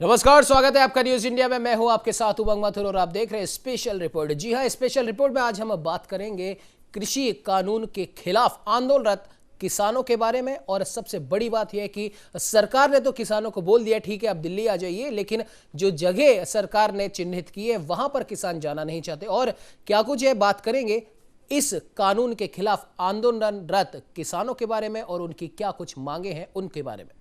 नमस्कार, स्वागत है आपका न्यूज इंडिया में। मैं हूं आपके साथ उमंग मथुर और आप देख रहे हैं स्पेशल रिपोर्ट। जी हां, स्पेशल रिपोर्ट में आज हम बात करेंगे कृषि कानून के खिलाफ आंदोलनरत किसानों के बारे में। और सबसे बड़ी बात यह है कि सरकार ने तो किसानों को बोल दिया ठीक है आप दिल्ली आ जाइए, लेकिन जो जगह सरकार ने चिन्हित की है वहां पर किसान जाना नहीं चाहते। और क्या कुछ है, बात करेंगे इस कानून के खिलाफ आंदोलनरत किसानों के बारे में और उनकी क्या कुछ मांगे हैं उनके बारे में।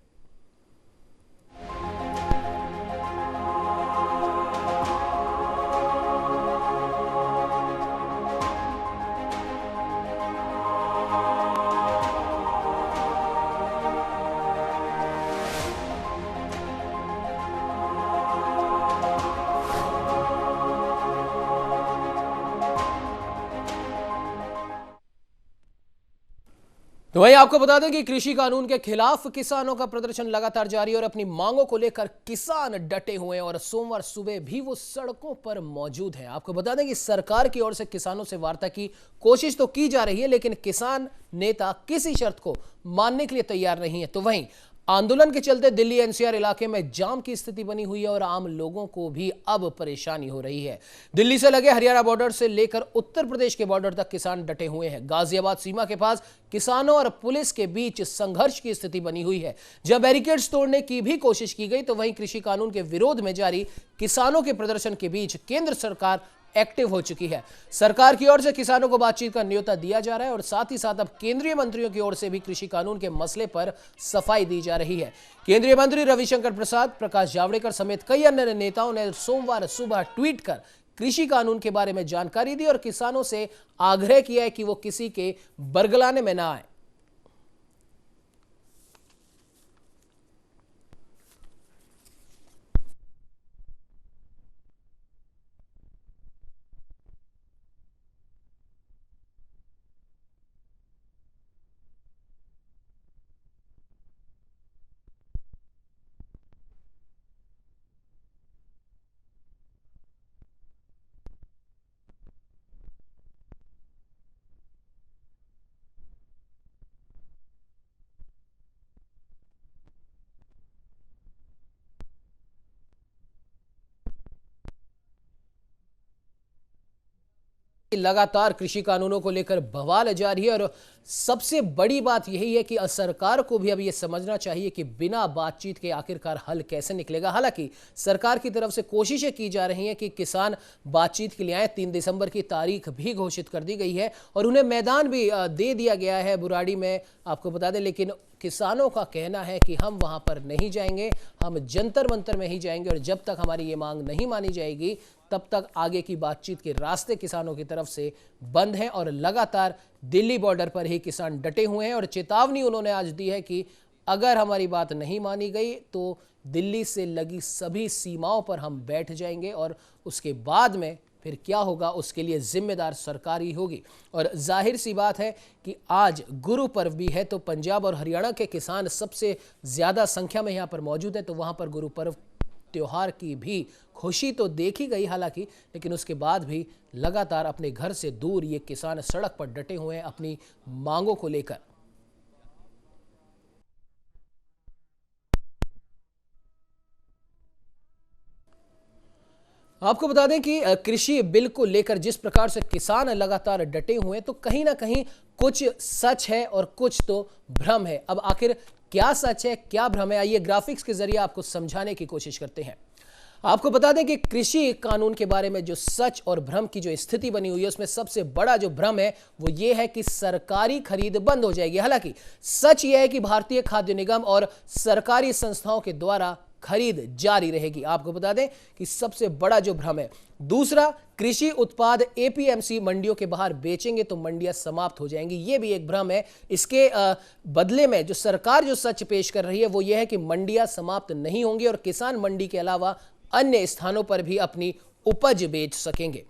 तो वहीं आपको बता दें कि कृषि कानून के खिलाफ किसानों का प्रदर्शन लगातार जारी है और अपनी मांगों को लेकर किसान डटे हुए हैं और सोमवार सुबह भी वो सड़कों पर मौजूद हैं। आपको बता दें कि सरकार की ओर से किसानों से वार्ता की कोशिश तो की जा रही है, लेकिन किसान नेता किसी शर्त को मानने के लिए तैयार नहीं है। तो वहीं आंदोलन के चलते दिल्ली एनसीआर इलाके में जाम की स्थिति बनी हुई है और आम लोगों को भी अब परेशानी हो रही है। दिल्ली से लगे हरियाणा बॉर्डर से लेकर उत्तर प्रदेश के बॉर्डर तक किसान डटे हुए हैं। गाजियाबाद सीमा के पास किसानों और पुलिस के बीच संघर्ष की स्थिति बनी हुई है। जब बैरिकेड्स तोड़ने की भी कोशिश की गई तो वहीं कृषि कानून के विरोध में जारी किसानों के प्रदर्शन के बीच केंद्र सरकार एक्टिव हो चुकी है। सरकार की ओर से किसानों को बातचीत का न्योता दिया जा रहा है और साथ ही साथ अब केंद्रीय मंत्रियों की ओर से भी कृषि कानून के मसले पर सफाई दी जा रही है। केंद्रीय मंत्री रविशंकर प्रसाद, प्रकाश जावड़ेकर समेत कई अन्य नेताओं ने सोमवार सुबह ट्वीट कर कृषि कानून के बारे में जानकारी दी और किसानों से आग्रह किया है कि वो किसी के बरगलाने में ना आए। लगातार कृषि कानूनों को लेकर बवाल जारी है और सबसे बड़ी बात यही है कि सरकार को भी अब यह समझना चाहिए कि बिना बातचीत के आखिरकार हल कैसे निकलेगा। हालांकि सरकार की तरफ से कोशिशें की जा रही हैं कि किसान बातचीत के लिए आए। 3 दिसंबर की तारीख भी घोषित कर दी गई है और उन्हें मैदान भी दे दिया गया है बुराड़ी में, आपको बता दें। लेकिन किसानों का कहना है कि हम वहां पर नहीं जाएंगे, हम जंतर मंतर में ही जाएंगे और जब तक हमारी ये मांग नहीं मानी जाएगी तब तक आगे की बातचीत के रास्ते किसानों की तरफ से बंद हैं। और लगातार दिल्ली बॉर्डर पर ही किसान डटे हुए हैं और चेतावनी उन्होंने आज दी है कि अगर हमारी बात नहीं मानी गई तो दिल्ली से लगी सभी सीमाओं पर हम बैठ जाएंगे और उसके बाद में फिर क्या होगा उसके लिए जिम्मेदार सरकार ही होगी। और जाहिर सी बात है कि आज गुरु पर्व भी है, तो पंजाब और हरियाणा के किसान सबसे ज्यादा संख्या में यहाँ पर मौजूद है। तो वहाँ पर गुरु पर्व त्योहार की भी खुशी तो देखी गई हालांकि, लेकिन उसके बाद भी लगातार अपने घर से दूर ये किसान सड़क पर डटे हुए हैं अपनी मांगों को लेकर। आपको बता दें कि कृषि बिल को लेकर जिस प्रकार से किसान लगातार डटे हुए हैं, तो कहीं ना कहीं कुछ सच है और कुछ तो भ्रम है। अब आखिर क्या सच है क्या भ्रम है, आइए ग्राफिक्स के जरिए आपको समझाने की कोशिश करते हैं। आपको बता दें कि कृषि कानून के बारे में जो सच और भ्रम की जो स्थिति बनी हुई है उसमें सबसे बड़ा जो भ्रम है वो ये है कि सरकारी खरीद बंद हो जाएगी। हालांकि सच यह है कि भारतीय खाद्य निगम और सरकारी संस्थाओं के द्वारा खरीद जारी रहेगी। आपको बता दें कि सबसे बड़ा जो भ्रम है। दूसरा, कृषि उत्पाद एपीएमसी मंडियों के बाहर बेचेंगे तो मंडियां समाप्त हो जाएंगी, ये भी एक भ्रम है। इसके बदले में जो सरकार जो सच पेश कर रही है वो ये है कि मंडियां समाप्त नहीं होंगी और किसान मंडी के अलावा अन्य स्थानों पर भी अपनी उपज बेच सकेंगे।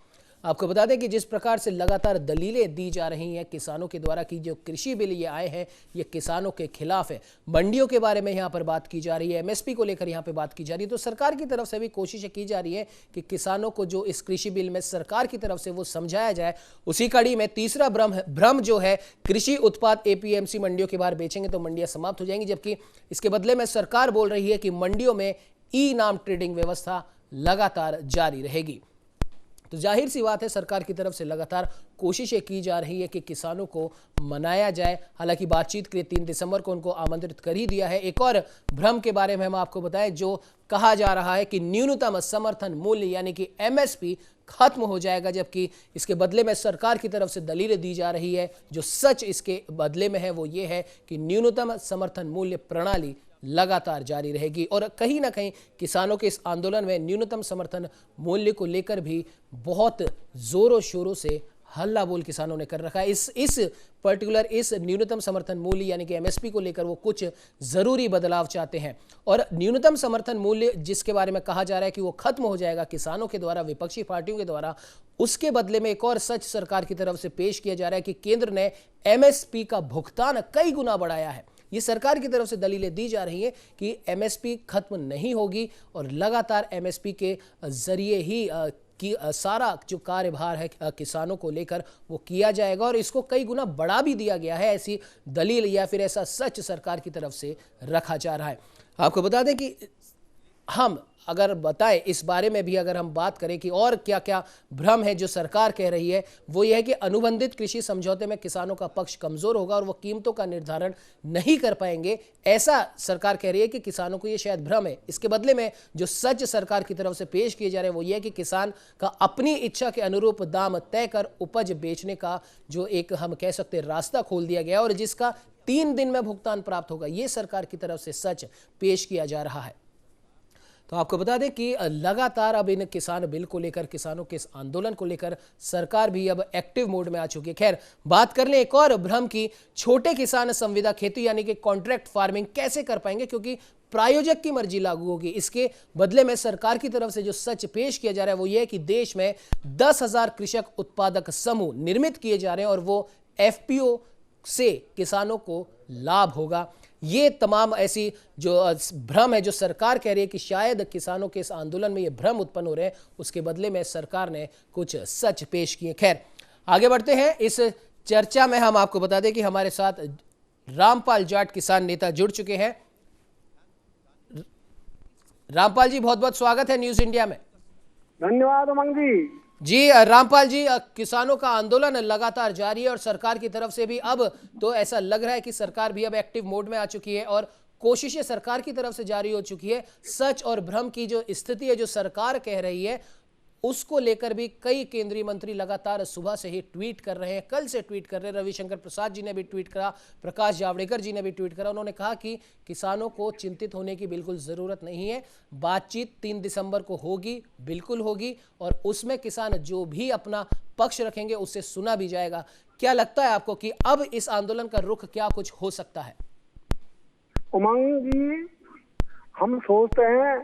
आपको बता दें कि जिस प्रकार से लगातार दलीलें दी जा रही हैं किसानों के द्वारा कि जो कृषि बिल ये आए हैं ये किसानों के खिलाफ है, मंडियों के बारे में यहाँ पर बात की जा रही है, एमएसपी को लेकर यहाँ पे बात की जा रही है, तो सरकार की तरफ से भी कोशिशें की जा रही है कि किसानों को जो इस कृषि बिल में सरकार की तरफ से वो समझाया जाए। उसी कड़ी में तीसरा भ्रम जो है, कृषि उत्पाद एपीएमसी मंडियों के बाहर बेचेंगे तो मंडियां समाप्त हो जाएंगी, जबकि इसके बदले में सरकार बोल रही है कि मंडियों में ई नाम ट्रेडिंग व्यवस्था लगातार जारी रहेगी। तो जाहिर सी बात है, सरकार की तरफ से लगातार कोशिशें की जा रही है कि किसानों को मनाया जाए। हालांकि बातचीत के लिए 3 दिसंबर को उनको आमंत्रित कर ही दिया है। एक और भ्रम के बारे में हम आपको बताएं, जो कहा जा रहा है कि न्यूनतम समर्थन मूल्य यानी कि एमएसपी खत्म हो जाएगा, जबकि इसके बदले में सरकार की तरफ से दलीलें दी जा रही है। जो सच इसके बदले में है वो ये है कि न्यूनतम समर्थन मूल्य प्रणाली लगातार जारी रहेगी। और कहीं ना कहीं किसानों के इस आंदोलन में न्यूनतम समर्थन मूल्य को लेकर भी बहुत जोरों शोरों से हल्ला बोल किसानों ने कर रखा है। इस पर्टिकुलर इस न्यूनतम समर्थन मूल्य यानी कि एमएसपी को लेकर वो कुछ जरूरी बदलाव चाहते हैं। और न्यूनतम समर्थन मूल्य जिसके बारे में कहा जा रहा है कि वो खत्म हो जाएगा किसानों के द्वारा, विपक्षी पार्टियों के द्वारा, उसके बदले में एक और सच सरकार की तरफ से पेश किया जा रहा है कि केंद्र ने एमएसपी का भुगतान कई गुना बढ़ाया है। ये सरकार की तरफ से दलीलें दी जा रही हैं कि एमएसपी खत्म नहीं होगी और लगातार एमएसपी के जरिए ही कि सारा जो कार्यभार है किसानों को लेकर वो किया जाएगा और इसको कई गुना बढ़ा भी दिया गया है। ऐसी दलील या फिर ऐसा सच सरकार की तरफ से रखा जा रहा है। आपको बता दें कि हम अगर बताएं इस बारे में भी अगर हम बात करें कि और क्या क्या भ्रम है जो सरकार कह रही है, वो ये है कि अनुबंधित कृषि समझौते में किसानों का पक्ष कमजोर होगा और वो कीमतों का निर्धारण नहीं कर पाएंगे, ऐसा सरकार कह रही है कि किसानों को ये शायद भ्रम है। इसके बदले में जो सच सरकार की तरफ से पेश किए जा रहे हैं वो ये है कि किसान का अपनी इच्छा के अनुरूप दाम तय कर उपज बेचने का जो एक हम कह सकते हैं रास्ता खोल दिया गया और जिसका 3 दिन में भुगतान प्राप्त होगा, ये सरकार की तरफ से सच पेश किया जा रहा है। तो आपको बता दें कि लगातार अब इन किसान बिल को लेकर, किसानों के इस आंदोलन को लेकर सरकार भी अब एक्टिव मोड में आ चुकी है। खैर, बात कर लें एक और भ्रम की, छोटे किसान संविदा खेती यानी कि कॉन्ट्रैक्ट फार्मिंग कैसे कर पाएंगे, क्योंकि प्रायोजक की मर्जी लागू होगी। इसके बदले में सरकार की तरफ से जो सच पेश किया जा रहा है वो ये है कि देश में 10,000 कृषक उत्पादक समूह निर्मित किए जा रहे हैं और वो एफपीओ से किसानों को लाभ होगा। ये तमाम ऐसी जो भ्रम है जो सरकार कह रही है कि शायद किसानों के इस आंदोलन में ये भ्रम उत्पन्न हो रहे हैं, उसके बदले में सरकार ने कुछ सच पेश किए। खैर, आगे बढ़ते हैं इस चर्चा में। हम आपको बता दें कि हमारे साथ रामपाल जाट किसान नेता जुड़ चुके हैं। रामपाल जी, बहुत बहुत स्वागत है न्यूज इंडिया में। धन्यवाद उमंग जी। जी रामपाल जी, किसानों का आंदोलन लगातार जारी है और सरकार की तरफ से भी अब तो ऐसा लग रहा है कि सरकार भी अब एक्टिव मोड में आ चुकी है और कोशिशें सरकार की तरफ से जारी हो चुकी है। सच और भ्रम की जो स्थिति है जो सरकार कह रही है उसको लेकर भी कई केंद्रीय मंत्री लगातार सुबह से ही ट्वीट कर रहे हैं, कल से ट्वीट कर रहे हैं। रविशंकर प्रसाद जी ने भी ट्वीट करा, प्रकाश जावड़ेकर जी ने भी ट्वीट करा। उन्होंने कहा कि किसानों को चिंतित होने की बिल्कुल ज़रूरत नहीं है, बातचीत 3 दिसंबर को होगी, बिल्कुल होगी और उसमें किसान जो भी अपना पक्ष रखेंगे उससे सुना भी जाएगा। क्या लगता है आपको कि अब इस आंदोलन का रुख क्या कुछ हो सकता है? उमंग जी, हम सोचते हैं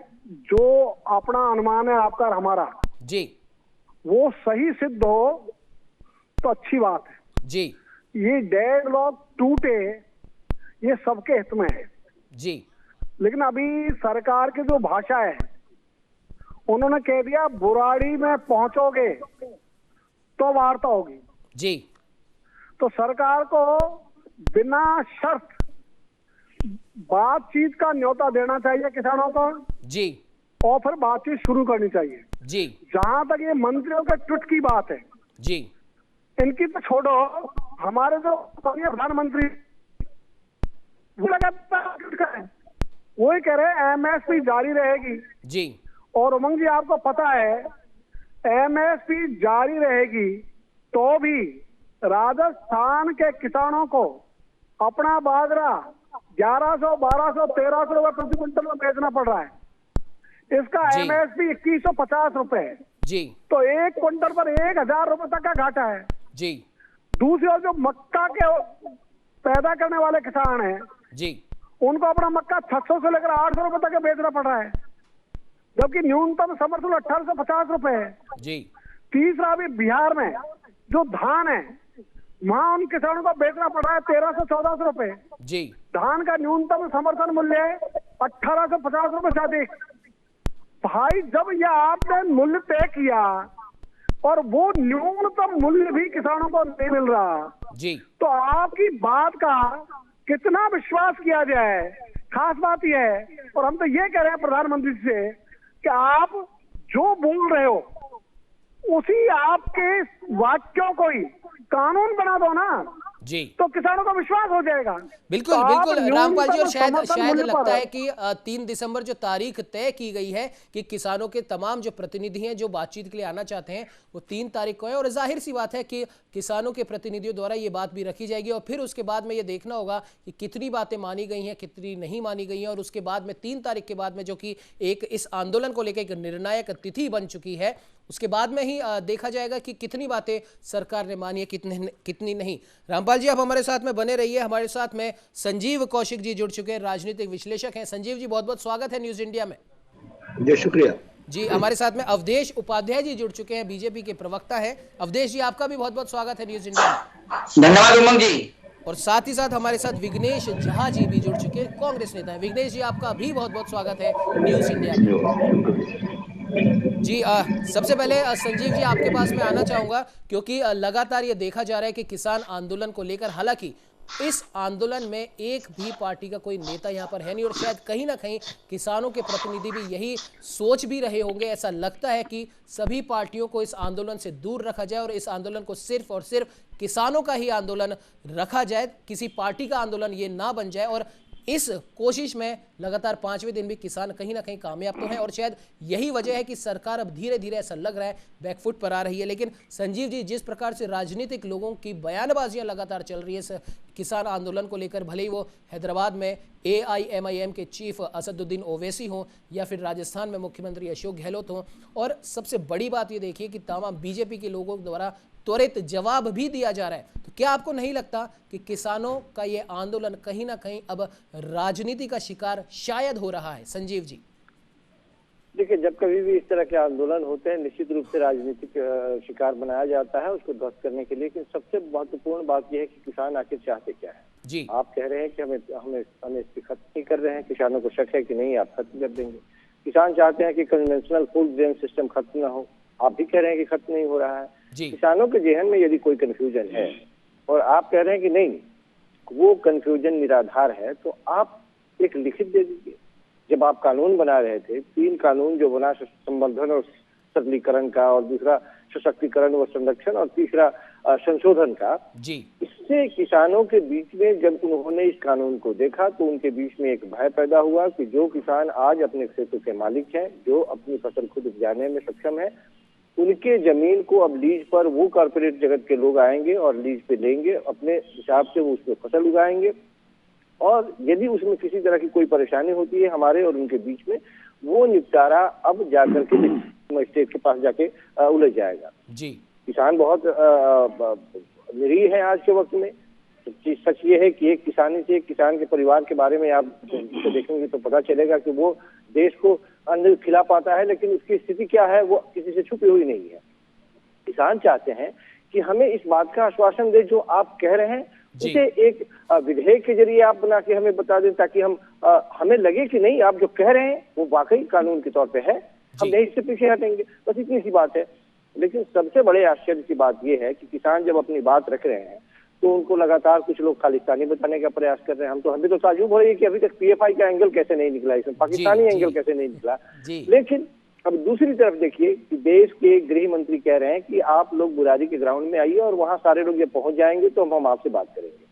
जो अपना अनुमान है आपका और हमारा जी, वो सही सिद्ध हो तो अच्छी बात है जी। ये डेडलॉक टूटे, ये सबके हित में है जी। लेकिन अभी सरकार की जो भाषा है, उन्होंने कह दिया बुराड़ी में पहुंचोगे तो वार्ता होगी। जी। तो सरकार को बिना शर्त बातचीत का न्योता देना चाहिए किसानों को जी। और फिर बातचीत शुरू करनी चाहिए। जी। जहां तक ये मंत्रियों के ट्वीट की बात है, जी, इनकी तो छोड़ो, हमारे जो प्रधानमंत्री वो लगातार ट्वीट कर रहे हैं, वही कह रहे हैं एमएसपी जारी रहेगी। जी। और उमंग जी, आपको पता है एमएसपी जारी रहेगी तो भी राजस्थान के किसानों को अपना बाजरा 1100, 1200, 1300 रुपए प्रति क्विंटल में बेचना पड़ रहा है। इसका एमएसपी 2150 रुपए है। जी। तो 1 क्विंटल पर 1000 रुपए तक का घाटा है। जी। दूसरी ओर जो मक्का के पैदा करने वाले किसान हैं, जी, उनको अपना मक्का 600 से लेकर 800 रुपए तक बेचना पड़ रहा है, जबकि न्यूनतम समर्थन 1850 रुपए है। जी। तीसरा, अभी बिहार में जो धान है, वहां उन किसानों को बेचना पड़ रहा है 1300-1400 रुपए। जी। धान का न्यूनतम समर्थन मूल्य है 1850 रुपए से अधिक। भाई, जब यह आपने मूल्य तय किया और वो न्यूनतम मूल्य भी किसानों को नहीं मिल रहा, जी, तो आपकी बात का कितना विश्वास किया जाए खास बात यह है, और हम तो ये कह रहे हैं प्रधानमंत्री से कि आप जो बोल रहे हो उसी आपके वाक्यों को ही कानून बना दो ना, जी तो किसानों का विश्वास हो जाएगा। बिल्कुल तो बिल्कुल रामपाल जी, और शायद समर्थन शायद मूल्य लगता पर है कि 3 दिसंबर जो तारीख तय की गई है कि किसानों के तमाम जो प्रतिनिधि हैं जो बातचीत के लिए आना चाहते हैं वो 3 तारीख को है, और जाहिर सी बात है कि किसानों के प्रतिनिधियों द्वारा ये बात भी रखी जाएगी और फिर उसके बाद में ये देखना होगा कि कितनी बातें मानी गई हैं कितनी नहीं मानी गई हैं, और उसके बाद में 3 तारीख के बाद में जो कि एक इस आंदोलन को लेकर एक निर्णायक तिथि बन चुकी है, उसके बाद में ही देखा जाएगा कि कितनी बातें सरकार ने मानी है कितनी नहीं। रामपाल जी, आप हमारे साथ में बने रहिए। हमारे साथ में संजीव कौशिक जी जुड़ चुके हैं, राजनीतिक विश्लेषक हैं। संजीव जी, बहुत बहुत स्वागत है न्यूज इंडिया में। जी शुक्रिया जी, हमारे साथ में अवधेश उपाध्याय जी जुड़ चुके हैं, बीजेपी के प्रवक्ता है। अवधेश जी, आपका भी बहुत बहुत स्वागत है न्यूज इंडिया में। धन्यवाद उमंग जी। और साथ ही साथ हमारे साथ विघ्नेश झा जी भी जुड़ चुके हैं, कांग्रेस नेता है। विघ्नेश जी, आपका भी बहुत बहुत स्वागत है न्यूज इंडिया में। जी सबसे पहले संजीव जी आपके पास में आना चाहूंगा, क्योंकि लगातार ये देखा जा रहा है कि किसान आंदोलन को लेकर, हालांकि इस आंदोलन में एक भी पार्टी का कोई नेता यहाँ पर है नहीं, और शायद कहीं ना कहीं किसानों के प्रतिनिधि भी यही सोच भी रहे होंगे। ऐसा लगता है कि सभी पार्टियों को इस आंदोलन से दूर रखा जाए और इस आंदोलन को सिर्फ और सिर्फ किसानों का ही आंदोलन रखा जाए, किसी पार्टी का आंदोलन ये ना बन जाए। और इस कोशिश में लगातार 5वें दिन भी किसान कहीं ना कहीं कामयाब तो हैं, और शायद यही वजह है कि सरकार अब धीरे धीरे ऐसा लग रहा है बैकफुट पर आ रही है। लेकिन संजीव जी, जिस प्रकार से राजनीतिक लोगों की बयानबाजियां लगातार चल रही है इस किसान आंदोलन को लेकर, भले ही वो हैदराबाद में AIMIM के चीफ असदुद्दीन ओवैसी हों या फिर राजस्थान में मुख्यमंत्री अशोक गहलोत हों, और सबसे बड़ी बात ये देखिए कि तमाम बीजेपी के लोगों द्वारा त्वरित जवाब भी दिया जा रहा है, तो क्या आपको नहीं लगता कि किसानों का ये आंदोलन कहीं ना कहीं अब राजनीति का शिकार शायद हो रहा है? संजीव जी, देखिए, जब कभी भी इस तरह के आंदोलन होते हैं निश्चित रूप से राजनीतिक शिकार बनाया जाता है उसको ध्वस्त करने के लिए। लेकिन सबसे महत्वपूर्ण बात यह है कि किसान आखिर चाहते क्या है। जी, आप कह रहे हैं कि हमें इस पे खत्म नहीं कर रहे हैं, किसानों को शक है कि नहीं आप खत्म कर देंगे। किसान चाहते हैं कि कन्वेंशनल फूड ग्रेन सिस्टम खत्म ना हो, आप भी कह रहे हैं कि खत्म नहीं हो रहा है। किसानों के जहन में यदि कोई कंफ्यूजन है और आप कह रहे हैं कि नहीं वो कंफ्यूजन निराधार है, तो आप एक लिखित दे दीजिए। जब आप कानून बना रहे थे, 3 कानून जो बना, संवर्धन और सरलीकरण का, और दूसरा सशक्तिकरण व संरक्षण, और तीसरा संशोधन का, जी, इससे किसानों के बीच में जब उन्होंने इस कानून को देखा तो उनके बीच में एक भय पैदा हुआ कि जो किसान आज अपने क्षेत्र के मालिक हैं, जो अपनी फसल खुद उपजाने में सक्षम है, उनके जमीन को अब लीज पर वो कॉर्पोरेट जगत के लोग आएंगे और लीज पे लेंगे, अपने हिसाब से वो उसमें फसल उगाएंगे, और यदि उसमें किसी तरह की कोई परेशानी होती है हमारे और उनके बीच में, वो निपटारा अब जाकर के मजिस्ट्रेट के पास जाके उलझ जाएगा। जी, किसान बहुत निरीह है आज के वक्त में। सच ये है कि एक किसान के परिवार के बारे में आप देखेंगे तो पता चलेगा कि वो देश को अन्न खिला पाता है, लेकिन उसकी स्थिति क्या है वो किसी से छुपी हुई नहीं है। किसान चाहते हैं कि हमें इस बात का आश्वासन दे जो आप कह रहे हैं, उसे एक विधेयक के जरिए आप बना के हमें बता दें, ताकि हमें लगे कि नहीं आप जो कह रहे हैं वो वाकई कानून के तौर पे है, हम नहीं इससे पीछे हटेंगे। बस इतनी सी बात है। लेकिन सबसे बड़े आश्चर्य की बात यह है कि किसान जब अपनी बात रख रहे हैं तो उनको लगातार कुछ लोग खालिस्तानी बताने का प्रयास कर रहे हैं। हमें तो ताज्जुब हो रही है कि अभी तक PFI का एंगल कैसे नहीं निकला, इसमें पाकिस्तानी एंगल कैसे नहीं निकला। लेकिन अब दूसरी तरफ देखिए कि देश के गृह मंत्री कह रहे हैं कि आप लोग बुरारी के ग्राउंड में आइए और वहां सारे लोग जब पहुंच जाएंगे तो हम आपसे बात करेंगे।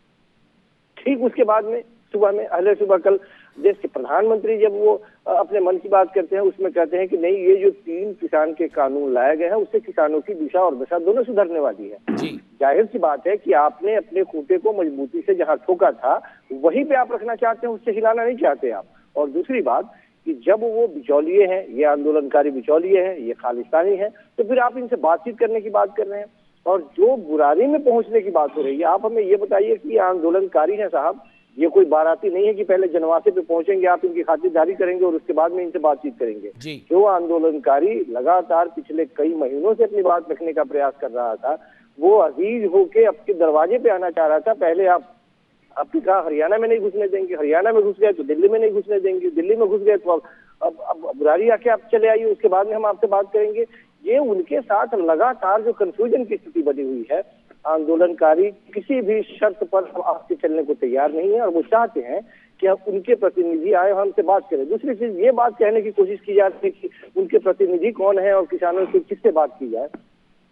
ठीक उसके बाद में सुबह में अहले सुबह कल देश के प्रधानमंत्री जब वो अपने मन की बात करते हैं उसमें कहते हैं कि नहीं, ये जो 3 किसान के कानून लाए गए हैं उससे किसानों की दिशा और दशा दोनों सुधरने वाली है। जाहिर सी बात है कि आपने अपने खूंटे को मजबूती से जहां ठोका था वहीं पे आप रखना चाहते हैं, उससे हिलाना नहीं चाहते आप। और दूसरी बात कि जब वो बिचौलिए हैं, ये आंदोलनकारी बिचौलिए हैं, ये खालिस्तानी हैं, तो फिर आप इनसे बातचीत करने की बात कर रहे हैं। और जो बुरारी में पहुंचने की बात हो रही है, आप हमें ये बताइए कि ये आंदोलनकारी है साहब, ये कोई बाराती नहीं है कि पहले जनवासे पे पहुंचेंगे, आप इनकी खातिरदारी करेंगे और उसके बाद में इनसे बातचीत करेंगे। जो आंदोलनकारी लगातार पिछले कई महीनों से अपनी बात रखने का प्रयास कर रहा था, वो अजीज होके आपके दरवाजे पे आना चाह रहा था। पहले आपने कहा हरियाणा में नहीं घुसने देंगे, हरियाणा में घुस गए तो दिल्ली में नहीं घुसने देंगे, दिल्ली में घुस गए तो अब बुरारी आके आप चले आइए, उसके बाद में हम आपसे बात करेंगे। ये उनके साथ लगातार जो कंफ्यूजन की स्थिति बनी हुई है, आंदोलनकारी किसी भी शर्त पर आपसे चलने को तैयार नहीं है और वो चाहते हैं कि हम उनके प्रतिनिधि आए और हमसे बात करें। दूसरी चीज ये बात कहने की कोशिश की जाती है कि उनके प्रतिनिधि कौन है और किसानों से किससे बात की जाए।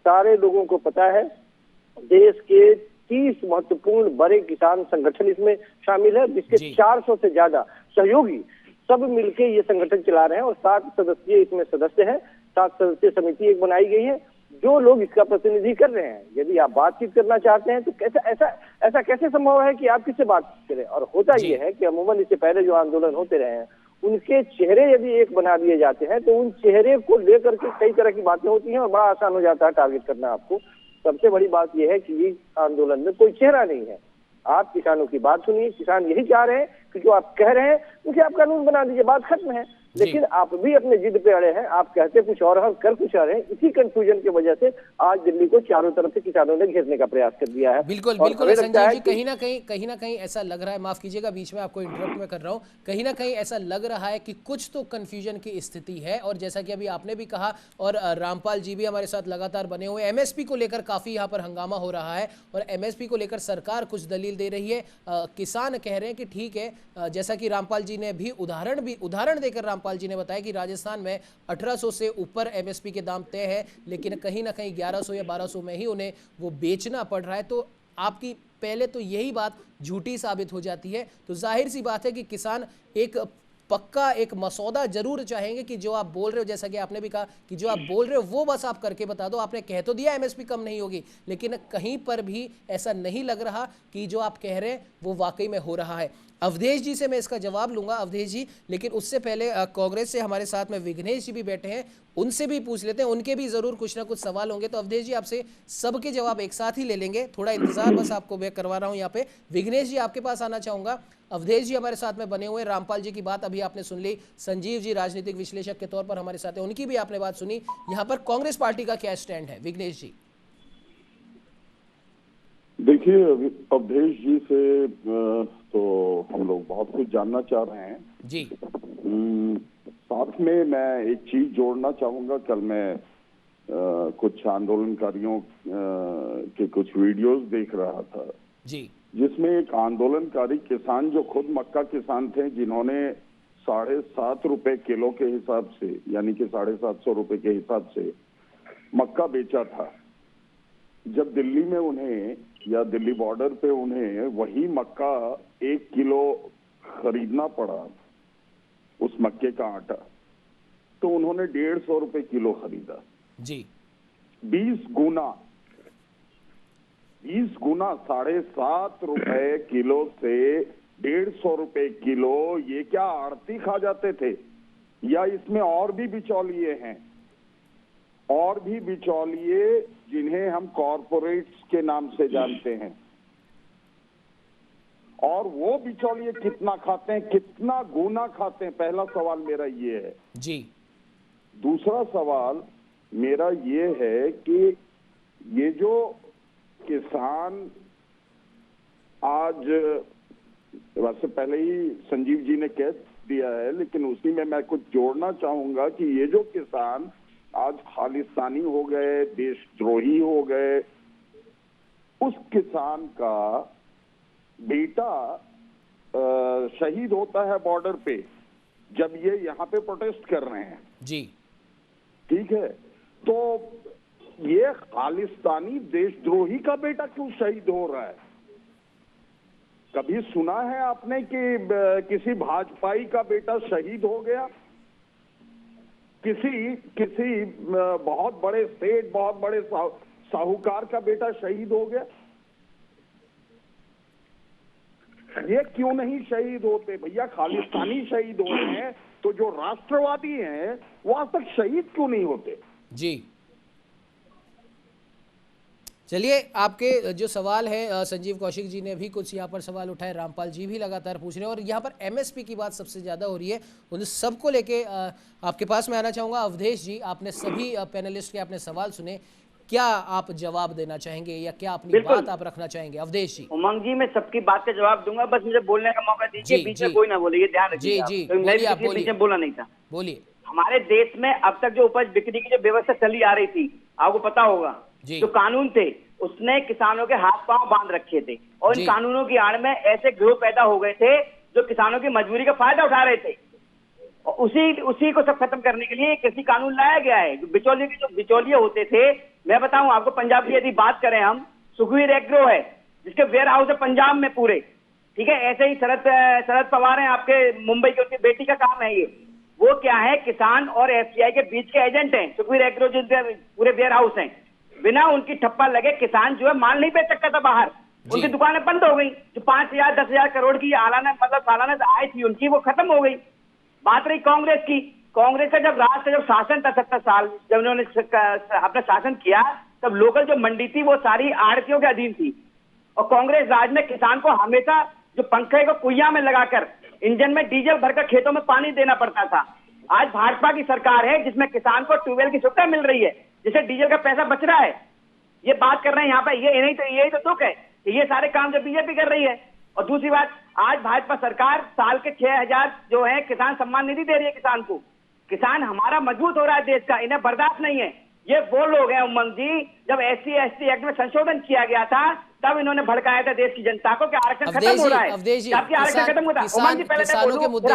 सारे लोगों को पता है, देश के 30 महत्वपूर्ण बड़े किसान संगठन इसमें शामिल है, जिसके 400 से ज्यादा सहयोगी सब मिलके ये संगठन चला रहे हैं और 7 सदस्यीय इसमें सदस्य हैं। 7 सदस्यीय समिति एक बनाई गई है जो लोग इसका प्रतिनिधि कर रहे हैं। यदि आप बातचीत करना चाहते हैं तो ऐसा कैसे संभव है कि आप किससे बात करें। और होता यह है कि अमूमन इससे पहले जो आंदोलन होते रहे हैं उनके चेहरे यदि एक बना दिए जाते हैं तो उन चेहरे को लेकर के कई तरह की बातें होती हैं और बड़ा आसान हो जाता है टारगेट करना आपको। सबसे बड़ी बात यह है कि इस आंदोलन में कोई चेहरा नहीं है। आप किसानों की बात सुनिए, किसान यही चाह रहे हैं कि जो आप कह रहे हैं उसे आप कानून बना दीजिए, बात खत्म है। लेकिन आप भी अपने जिद पे अड़े हैं, आप कहते कुछ और हैं, कर कुछ और हैं। इसी कंफ्यूजन की वजह से आज दिल्ली को चारों तरफ से किसानों ने घेरने का प्रयास कर दिया है। बिल्कुल बिल्कुल संजीव जी, कहीं ना कहीं ऐसा लग रहा है, माफ कीजिएगा बीच में आपको इंटरप्ट में कर रहा हूं, कहीं ना कहीं ऐसा लग रहा है कि कुछ तो कंफ्यूजन की स्थिति है। और जैसा कि अभी आपने भी कहा और रामपाल जी भी हमारे साथ लगातार बने हुए, एमएसपी को लेकर काफी यहाँ पर हंगामा हो रहा है और एमएसपी को लेकर सरकार कुछ दलील दे रही है। किसान कह रहे हैं कि ठीक है, जैसा कि रामपाल जी ने भी उदाहरण देकर रामपाल जी ने बताया कि राजस्थान में 1800 से ऊपर एमएसपी के दाम तय है, लेकिन कहीं ना कहीं 1100 या 1200 में ही उन्हें वो बेचना पड़ रहा है। तो आपकी पहले तो यही बात झूठी साबित हो जाती है। तो जाहिर सी बात है कि किसान एक पक्का एक मसौदा जरूर चाहेंगे कि जो आप बोल रहे हो, जैसा कि आपने भी कहा कि जो आप बोल रहे हो वो बस आप करके बता दो। आपने कह तो दिया एमएसपी कम नहीं होगी, लेकिन कहीं पर भी ऐसा नहीं लग रहा कि जो आप कह रहे हैं वो वाकई में हो रहा है। अवधेश जी से मैं इसका जवाब लूंगा, अवधेश जी, लेकिन उससे पहले कांग्रेस से हमारे साथ में विघ्नेश जी भी बैठे हैं, उनसे भी पूछ लेते हैं, उनके भी जरूर कुछ ना कुछ सवाल होंगे। तो अवधेश जी आपसे सबके जवाब एक साथ ही ले लेंगे, थोड़ा इंतजार बस आपको मैं करवा रहा हूं यहाँ पे। विघ्नेश जी आपके पास आना चाहूंगा। अवधेश जी हमारे साथ में बने हुए, रामपाल जी की बात अभी आपने सुन ली, संजीव जी राजनीतिक विश्लेषक के तौर पर हमारे साथ है, उनकी भी आपने बात सुनी। यहाँ पर कांग्रेस पार्टी का क्या स्टैंड है, विघ्नेश जी? देखिए, अवधेश जी से तो हम लोग बहुत कुछ जानना चाह रहे हैं जी। साथ में मैं एक चीज जोड़ना चाहूंगा। कल मैं कुछ आंदोलनकारियों के कुछ वीडियोस देख रहा था जी, जिसमें एक आंदोलनकारी किसान जो खुद मक्का किसान थे, जिन्होंने 7.5 रुपए किलो के हिसाब से, यानी कि 750 रुपए के हिसाब से मक्का बेचा था, जब दिल्ली में उन्हें या दिल्ली बॉर्डर पे उन्हें वही मक्का 1 किलो खरीदना पड़ा, उस मक्के का आटा, तो उन्होंने 150 रुपए किलो खरीदा जी। 20 गुना 7.5 रुपए किलो से 150 रुपए किलो। ये क्या आड़ती खा जाते थे या इसमें और भी बिचौलिए हैं? और भी बिचौलिए जिन्हें हम कॉरपोरेट्स के नाम से जानते हैं। और वो बिचौलिए कितना खाते हैं, कितना गुना खाते हैं? पहला सवाल मेरा ये है जी। दूसरा सवाल मेरा ये है कि ये जो किसान आज, वैसे पहले ही संजीव जी ने कह दिया है, लेकिन उसी में मैं कुछ जोड़ना चाहूंगा कि ये जो किसान आज खालिस्तानी हो गए, देशद्रोही हो गए, उस किसान का बेटा शहीद होता है बॉर्डर पे जब ये यहाँ पे प्रोटेस्ट कर रहे हैं जी। ठीक है, तो ये खालिस्तानी देशद्रोही का बेटा क्यों शहीद हो रहा है? कभी सुना है आपने कि किसी भाजपाई का बेटा शहीद हो गया? किसी बहुत बड़े सेठ, बहुत बड़े साहूकार का बेटा शहीद हो गया? ये क्यों नहीं शहीद होते भैया? खालिस्तानी शहीद हो रहे हैं तो जो राष्ट्रवादी हैं वो आज तक शहीद क्यों नहीं होते? जी चलिए, आपके जो सवाल है, संजीव कौशिक जी ने भी कुछ यहाँ पर सवाल उठाए, रामपाल जी भी लगातार पूछ रहे हैं और यहाँ पर एमएसपी की बात सबसे ज्यादा हो रही है। उन सबको लेके आपके पास मैं आना चाहूंगा। अवधेश जी, आपने सभी पैनलिस्ट के आपने सवाल सुने, क्या आप जवाब देना चाहेंगे या क्या अपनी बात आप रखना चाहेंगे? अवधेश जी। उमंग जी, मैं सबकी बात का जवाब दूंगा, बस मुझे बोलने का मौका दीजिए, बीच में कोई ना बोले, ये ध्यान रखिए। जी तो मैं बीच में बोला नहीं था। बोलिए। हमारे देश में अब तक जो उपज बिक्री की जो व्यवस्था चली आ रही थी, आपको पता होगा, जो कानून थे उसने किसानों के हाथ पांव बांध रखे थे और इन कानूनों की आड़ में ऐसे गिरोह पैदा हो गए थे जो किसानों की मजबूरी का फायदा उठा रहे थे। और उसी को सब खत्म करने के लिए कृषि कानून लाया गया है। जो बिचौलिए होते थे, मैं बताऊं आपको, पंजाब की यदि बात करें हम, सुखवीर एग्रो है जिसके वेयर हाउस है पंजाब में पूरे, ठीक है। ऐसे ही शरद पवार हैं आपके मुंबई के, उनकी बेटी का काम है ये। वो क्या है, किसान और एफसीआई के बीच के एजेंट हैं। सुखवीर एग्रो जिनके पूरे वेयर हाउस हैं, बिना उनकी ठप्पा लगे किसान जो है माल नहीं बेच सकता था बाहर, उनकी दुकानें बंद हो गई। जो 5,000 10,000 करोड़ की सालाना आय थी उनकी, वो खत्म हो गई। बात रही कांग्रेस की, कांग्रेस का जब शासन था 70 साल, जब उन्होंने अपना शासन किया, तब लोकल जो मंडी थी वो सारी आड़तियों के अधीन थी। और कांग्रेस राज में किसान को हमेशा जो पंखे को कुइया में लगाकर इंजन में डीजल भरकर खेतों में पानी देना पड़ता था। आज भाजपा की सरकार है जिसमें किसान को ट्यूबवेल की सुविधा मिल रही है, जिससे डीजल का पैसा बच रहा है। ये बात कर रहे हैं यहाँ पे, यही तो दुख है कि ये सारे काम जो बीजेपी कर रही है। और दूसरी बात, आज भाजपा सरकार साल के 6,000 जो है किसान सम्मान निधि दे रही है किसान को। किसान हमारा मजबूत हो रहा है देश का, इन्हें बर्दाश्त नहीं है। ये वो लोग हैं उमंग जी, जब SC/ST एक्ट में संशोधन किया गया था तब इन्होंने भड़काया था देश की जनता को कि आरक्षण खत्म हो रहा है। जबकि आरक्षण खत्म होता है। उमंग जी पहले मैं बोलूं, फिर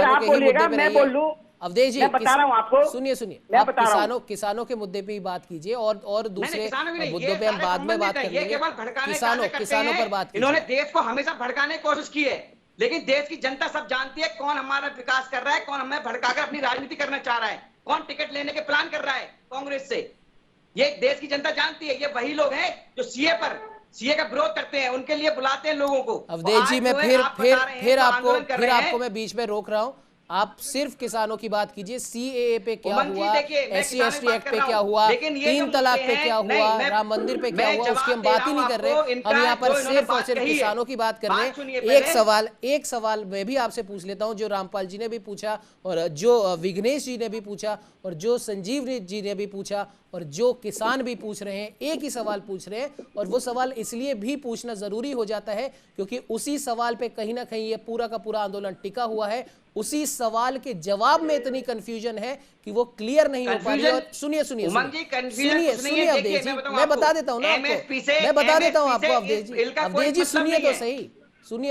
आप बोलिएगा, मैं बोल लूं। अवधेश जी, मैं बता रहा हूं आपको, सुनिए, मैं आप बता रहा हूं। किसानों के मुद्दे पे ही बात कीजिए और दूसरे मुद्दों पे हम बाद में बात करेंगे। किसानों पर बात कीजिए। इन्होंने देश को हमेशा भड़काने की कोशिश की है, लेकिन देश की जनता सब जानती है कौन हमारा विकास कर रहा है, कौन हमें भड़काकर अपनी राजनीति करना चाह रहा है, कौन टिकट लेने के प्लान कर रहा है कांग्रेस से। ये देश की जनता जानती है। ये वही लोग हैं जो सीए का विरोध करते हैं, उनके लिए बुलाते हैं लोगों को। अवधेश जी, मैं फिर आपको मैं बीच में रोक रहा हूं। आप सिर्फ किसानों की बात कीजिए। CAA पे क्या हुआ, SC/ST एक्ट पे क्या हुआ, 3 तलाक पे क्या हुआ, राम मंदिर पे क्या हुआ, उसकी हम बात ही नहीं कर रहे। हम यहाँ पर सिर्फ और सिर्फ किसानों की बात कर रहे हैं। एक सवाल मैं भी आपसे पूछ लेता हूँ, जो रामपाल जी ने भी पूछा और जो विघ्नेश जी ने भी पूछा और जो संजीव जी ने भी पूछा और जो किसान भी पूछ रहे हैं, एक ही सवाल पूछ रहे हैं। और वो सवाल इसलिए भी पूछना जरूरी हो जाता है क्योंकि उसी सवाल पे कहीं ना कहीं ये पूरा का पूरा आंदोलन टिका हुआ है। उसी सवाल के जवाब में इतनी कंफ्यूजन है कि वो क्लियर नहीं हो पा रही। और सुनिए अवधेश जी, मैं बता देता हूं ना आपको, मैं बता देता हूं आपको। अवधेश जी सुनिए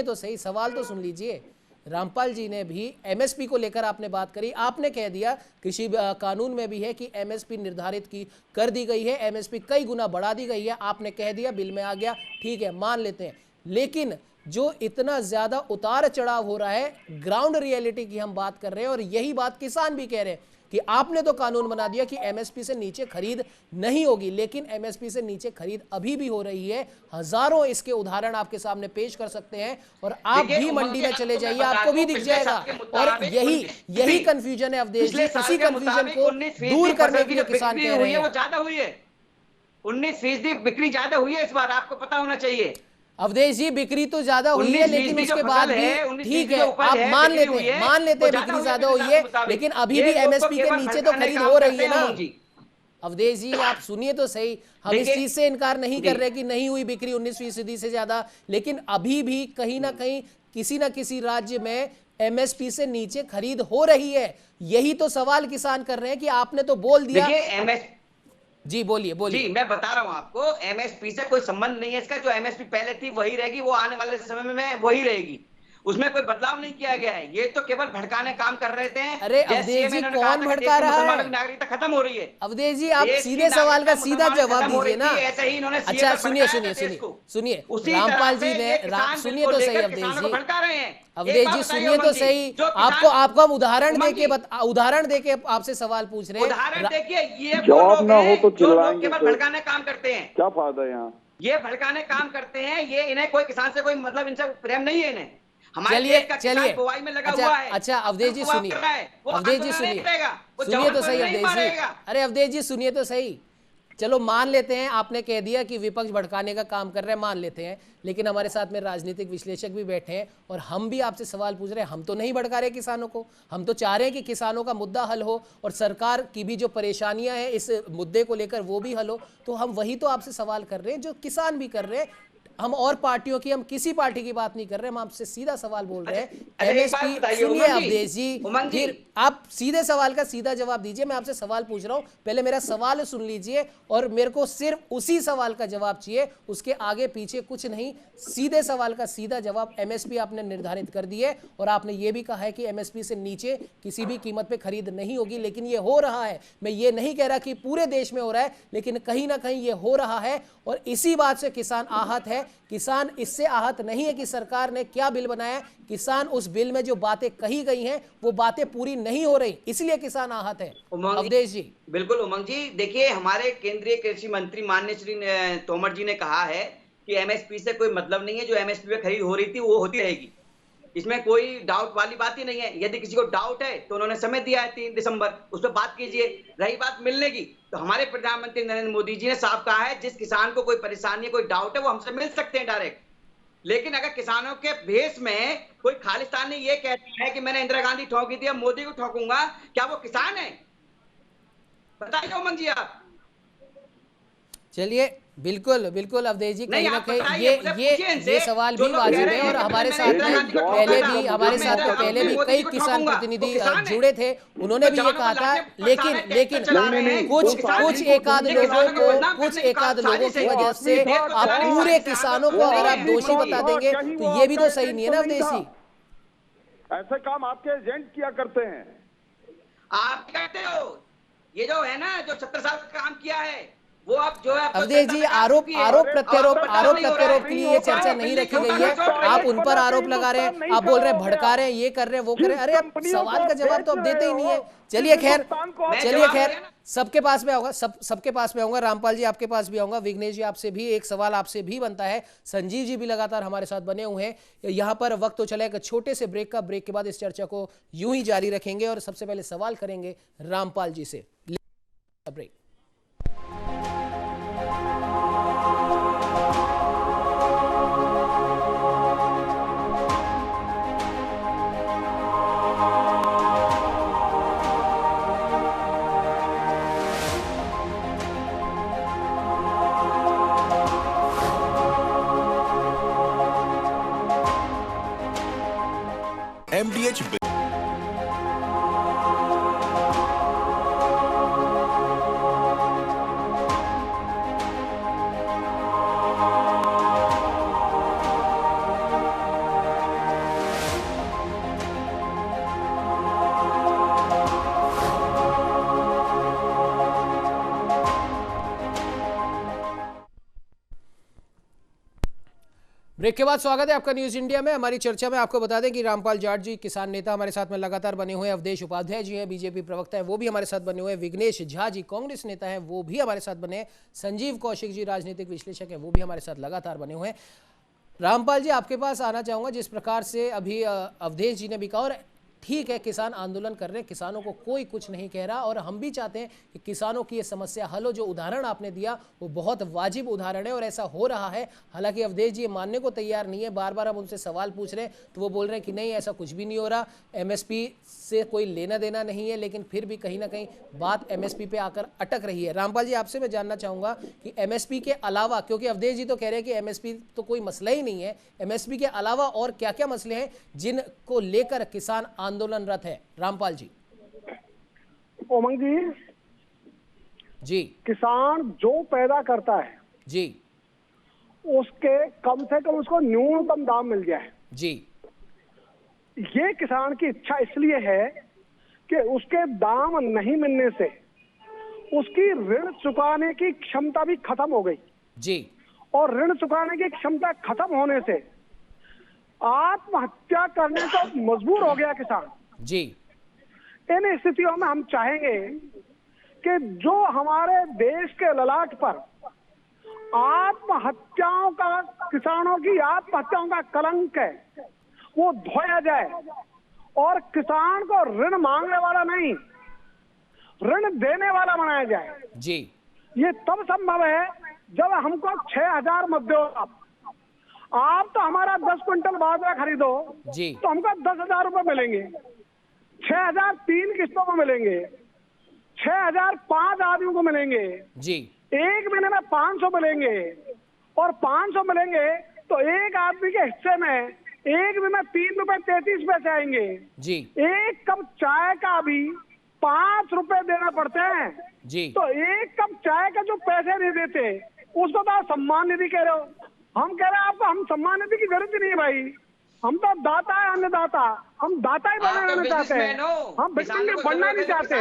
तो सही, सवाल तो सुन लीजिए। रामपाल जी ने भी MSP को लेकर आपने बात करी, आपने कह दिया कृषि कानून में भी है कि MSP निर्धारित कर दी गई है, MSP कई गुना बढ़ा दी गई है, आपने कह दिया, बिल में आ गया, ठीक है, मान लेते हैं। लेकिन जो इतना ज्यादा उतार चढ़ाव हो रहा है, ग्राउंड रियलिटी की हम बात कर रहे हैं और यही बात किसान भी कह रहे हैं कि आपने तो कानून बना दिया कि MSP से नीचे खरीद नहीं होगी, लेकिन MSP से नीचे खरीद अभी भी हो रही है। हजारों इसके उदाहरण आपके सामने पेश कर सकते हैं और आप भी मंडी में चले जाइए, आपको भी दिख जाएगा। और यही कंफ्यूजन है अवधेश जी, इसी कंफ्यूजन को दूर करने के लिए किसान कह रहे हैं। वो ज्यादा हुई है, 19% बिक्री ज्यादा हुई है इस बार, आपको पता होना चाहिए। अवधेश जी, बिक्री तो ज्यादा हुई है, लेकिन उसके बाद भी ठीक है, आप मान लेते हैं बिक्री ज्यादा हुई है, लेकिन अभी भी MSP के नीचे तो खरीद हो रही है ना। अवधेश जी, आप सुनिए तो सही, हम इस चीज से इनकार नहीं कर रहे कि नहीं हुई बिक्री 19% से ज्यादा, लेकिन अभी भी कहीं ना कहीं किसी ना किसी राज्य में MSP से नीचे खरीद हो रही है। यही तो सवाल किसान कर रहे हैं कि आपने तो बोल दिया। जी बोलिए। जी, मैं बता रहा हूं आपको, MSP से कोई संबंध नहीं है इसका। जो MSP पहले थी वही रहेगी, वो आने वाले समय में वही रहेगी, उसमें कोई बदलाव नहीं किया गया है। ये तो केवल भड़काने काम कर रहे थे। अरे अवधेश जी, कौन भड़का रहा है? नागरिकता खत्म हो रही है। अवधेश जी, आप सीधे सवाल का सीधा जवाब दीजिए ना। अच्छा सुनिए, रामपाल जी ने, सुनिए तो सही अवधेश जी, भड़का रहे हैं। अवधेश जी सुनिए तो सही, आपको हम उदाहरण देके आपसे सवाल पूछ रहे हैं। उदाहरण देखिए, ये जवाब ना हो तो चिल्लाएंगे, केवल भड़काने काम करते हैं। क्या फायदा है यहाँ? ये भड़काने काम करते हैं, ये इन्हें कोई किसान से कोई मतलब, इनसे प्रेम नहीं है इन्हें। चलिए बुआई में लगा हुआ है। अच्छा अवधेश जी सुनिए, सुनिए तो सही अवधेश जी। अरे अवधेश जी सुनिए तो सही, चलो मान लेते हैं, आपने कह दिया कि विपक्ष भड़काने का काम कर रहे हैं, मान लेते हैं, लेकिन हमारे साथ में राजनीतिक विश्लेषक भी बैठे हैं और हम भी आपसे सवाल पूछ रहे हैं। हम तो नहीं भड़का रहे किसानों को, हम तो चाह रहे हैं कि किसानों का मुद्दा हल हो और सरकार की भी जो परेशानियां हैं इस मुद्दे को लेकर वो भी हल हो। तो हम वही तो आपसे सवाल कर रहे हैं जो किसान भी कर रहे हैं। हम और पार्टियों की, हम किसी पार्टी की बात नहीं कर रहे, हम आपसे सीधा सवाल बोल रहे हैं। अच्छा, एक बात एमएसपी, बताइए सुनिए अवधेश जी, उमंग जी, फिर आप सीधे सवाल का सीधा जवाब दीजिए। मैं आपसे सवाल पूछ रहा हूं, पहले मेरा सवाल सुन लीजिए और मेरे को सिर्फ उसी सवाल का जवाब चाहिए, उसके आगे पीछे कुछ नहीं। सीधे सवाल का सीधा जवाब। एमएसपी आपने निर्धारित कर दी है और आपने ये भी कहा है कि एमएसपी से नीचे किसी भी कीमत पे खरीद नहीं होगी, लेकिन ये हो रहा है। मैं ये नहीं कह रहा कि पूरे देश में हो रहा है, लेकिन कहीं ना कहीं ये हो रहा है और इसी बात से किसान आहत है। किसान इससे आहत नहीं है कि सरकार ने क्या बिल बनाया, किसान उस बिल में जो बातें कही गई हैं वो बातें पूरी नहीं हो रही, इसलिए किसान आहत है। अवधेश जी। बिल्कुल उमंग जी, देखिए हमारे केंद्रीय कृषि मंत्री माननीय श्री तोमर जी ने कहा है कि एमएसपी से कोई मतलब नहीं है, जो एमएसपी पे खरीद हो रही थी वो होती रहेगी, इसमें कोई डाउट वाली बात ही नहीं है। यदि किसी को डाउट है तो उन्होंने समय दिया है 3 दिसंबर, उस पर बात कीजिए। रही बात मिलने की, तो हमारे प्रधानमंत्री नरेंद्र मोदी जी ने साफ कहा है जिस किसान को कोई परेशानी है, कोई डाउट है, वो हमसे मिल सकते हैं डायरेक्ट। लेकिन अगर किसानों के भेष में कोई खालिस्तानी ये कहता है कि मैंने इंदिरा गांधी ठोकी थी, अब मोदी को ठोकूंगा, क्या वो किसान है? बताइए उमंग जी आप। चलिए, बिल्कुल बिल्कुल अवधेश जी, कहीं ना कहीं ये सवाल भी वाजिब है और हमारे साथ में पहले भी कई किसान प्रतिनिधि जुड़े थे, उन्होंने भी ये कहा था। लेकिन कुछ एक आध लोगों की वजह से आप पूरे किसानों को अगर आप दोषी बता देंगे तो ये भी तो सही नहीं है ना अवधेश जी। ऐसे काम आपके एजेंट किया करते हैं। आप कहते हो ये जो है ना, जो 70 साल का काम किया है वो आप जो है अवधेश जी, आरोप प्रत्यारोप के लिए ये चर्चा नहीं रखी गई है। आप उन पर आरोप लगा रहे हैं, आप बोल रहे हैं भड़का रहे हैं, ये कर रहे हैं, वो कर रहे हैं। अरे सवाल का जवाब तो आप देते ही नहीं है। चलिए खैर सबके पास में आऊंगा, सबके पास में आऊंगा। रामपाल जी आपके पास भी आऊंगा, विघ्नेश जी आपसे भी एक सवाल आपसे भी बनता है, संजीव जी भी लगातार हमारे साथ बने हुए हैं। यहाँ पर वक्त तो चला एक छोटे से ब्रेक का, ब्रेक के बाद इस चर्चा को यूं ही जारी रखेंगे और सबसे पहले सवाल करेंगे रामपाल जी से। ब्रेक। MDH ब्रेक के बाद स्वागत है आपका न्यूज इंडिया में। हमारी चर्चा में आपको बता दें कि रामपाल जाट जी किसान नेता हमारे साथ में लगातार बने हुए हैं, अवधेश उपाध्याय जी हैं बीजेपी प्रवक्ता हैं, वो भी हमारे साथ बने हुए हैं, विघ्नेश झा जी कांग्रेस नेता हैं, वो भी हमारे साथ बने हैं, संजीव कौशिक जी राजनीतिक विश्लेषक हैं, वो भी हमारे साथ लगातार बने हुए हैं। रामपाल जी आपके पास आना चाहूँगा, जिस प्रकार से अभी अवधेश जी ने भी कहा, और ठीक है किसान आंदोलन कर रहे हैं, किसानों को कोई कुछ नहीं कह रहा और हम भी चाहते हैं कि किसानों की ये समस्या हल हो। जो उदाहरण आपने दिया वो बहुत वाजिब उदाहरण है और ऐसा हो रहा है। हालांकि अवधेश जी ये मानने को तैयार नहीं है, बार बार हम उनसे सवाल पूछ रहे हैं तो वो बोल रहे हैं कि नहीं ऐसा कुछ भी नहीं हो रहा, एमएसपी से कोई लेना देना नहीं है, लेकिन फिर भी कहीं ना कहीं बात एमएसपी पे आकर अटक रही है। रामपाल जी आपसे मैं जानना चाहूँगा कि एमएसपी के अलावा, क्योंकि अवधेश जी तो कह रहे हैं कि एमएसपी तो कोई मसला ही नहीं है, एमएसपी के अलावा और क्या क्या मसले हैं जिनको लेकर किसान आंदोलनरत है? रामपाल जी। उमंग जी, किसान जो पैदा करता है जी, उसके कम से कम उसको न्यूनतम दाम मिल जाए जी, ये किसान की इच्छा इसलिए है कि उसके दाम नहीं मिलने से उसकी ऋण चुकाने की क्षमता भी खत्म हो गई जी, और ऋण चुकाने की क्षमता खत्म होने से आत्महत्या करने को मजबूर हो गया किसान जी। इन स्थितियों में हम चाहेंगे कि जो हमारे देश के ललाट पर आत्महत्याओं का, किसानों की आत्महत्याओं का कलंक है, वो धोया जाए और किसान को ऋण मांगने वाला नहीं, ऋण देने वाला बनाया जाए जी। ये तब संभव है जब हमको 6,000 मत दो आप तो हमारा 10 क्विंटल बाजरा खरीदो जी, तो हमको 10,000 रुपए मिलेंगे, 6,000 3 किस्तों में मिलेंगे, 6,000 5 आदमियों को मिलेंगे जी, एक महीने में 500 मिलेंगे और 500 मिलेंगे तो एक आदमी के हिस्से में एक दिन में 3 रुपए 33 पैसे आएंगे जी एक कप चाय का भी 5 रुपए देना पड़ते हैं जी तो एक कप चाय का जो पैसे नहीं देते उसको तो आप सम्मान निधि कह रहे हो। हम कह रहे हैं आपको हम सम्मान निधि की जरूरत ही नहीं है भाई, हम तो दाता है, अन्नदाता, हम दाता ही बनना चाहते हैं, हम बिल्कुल बनना नहीं चाहते।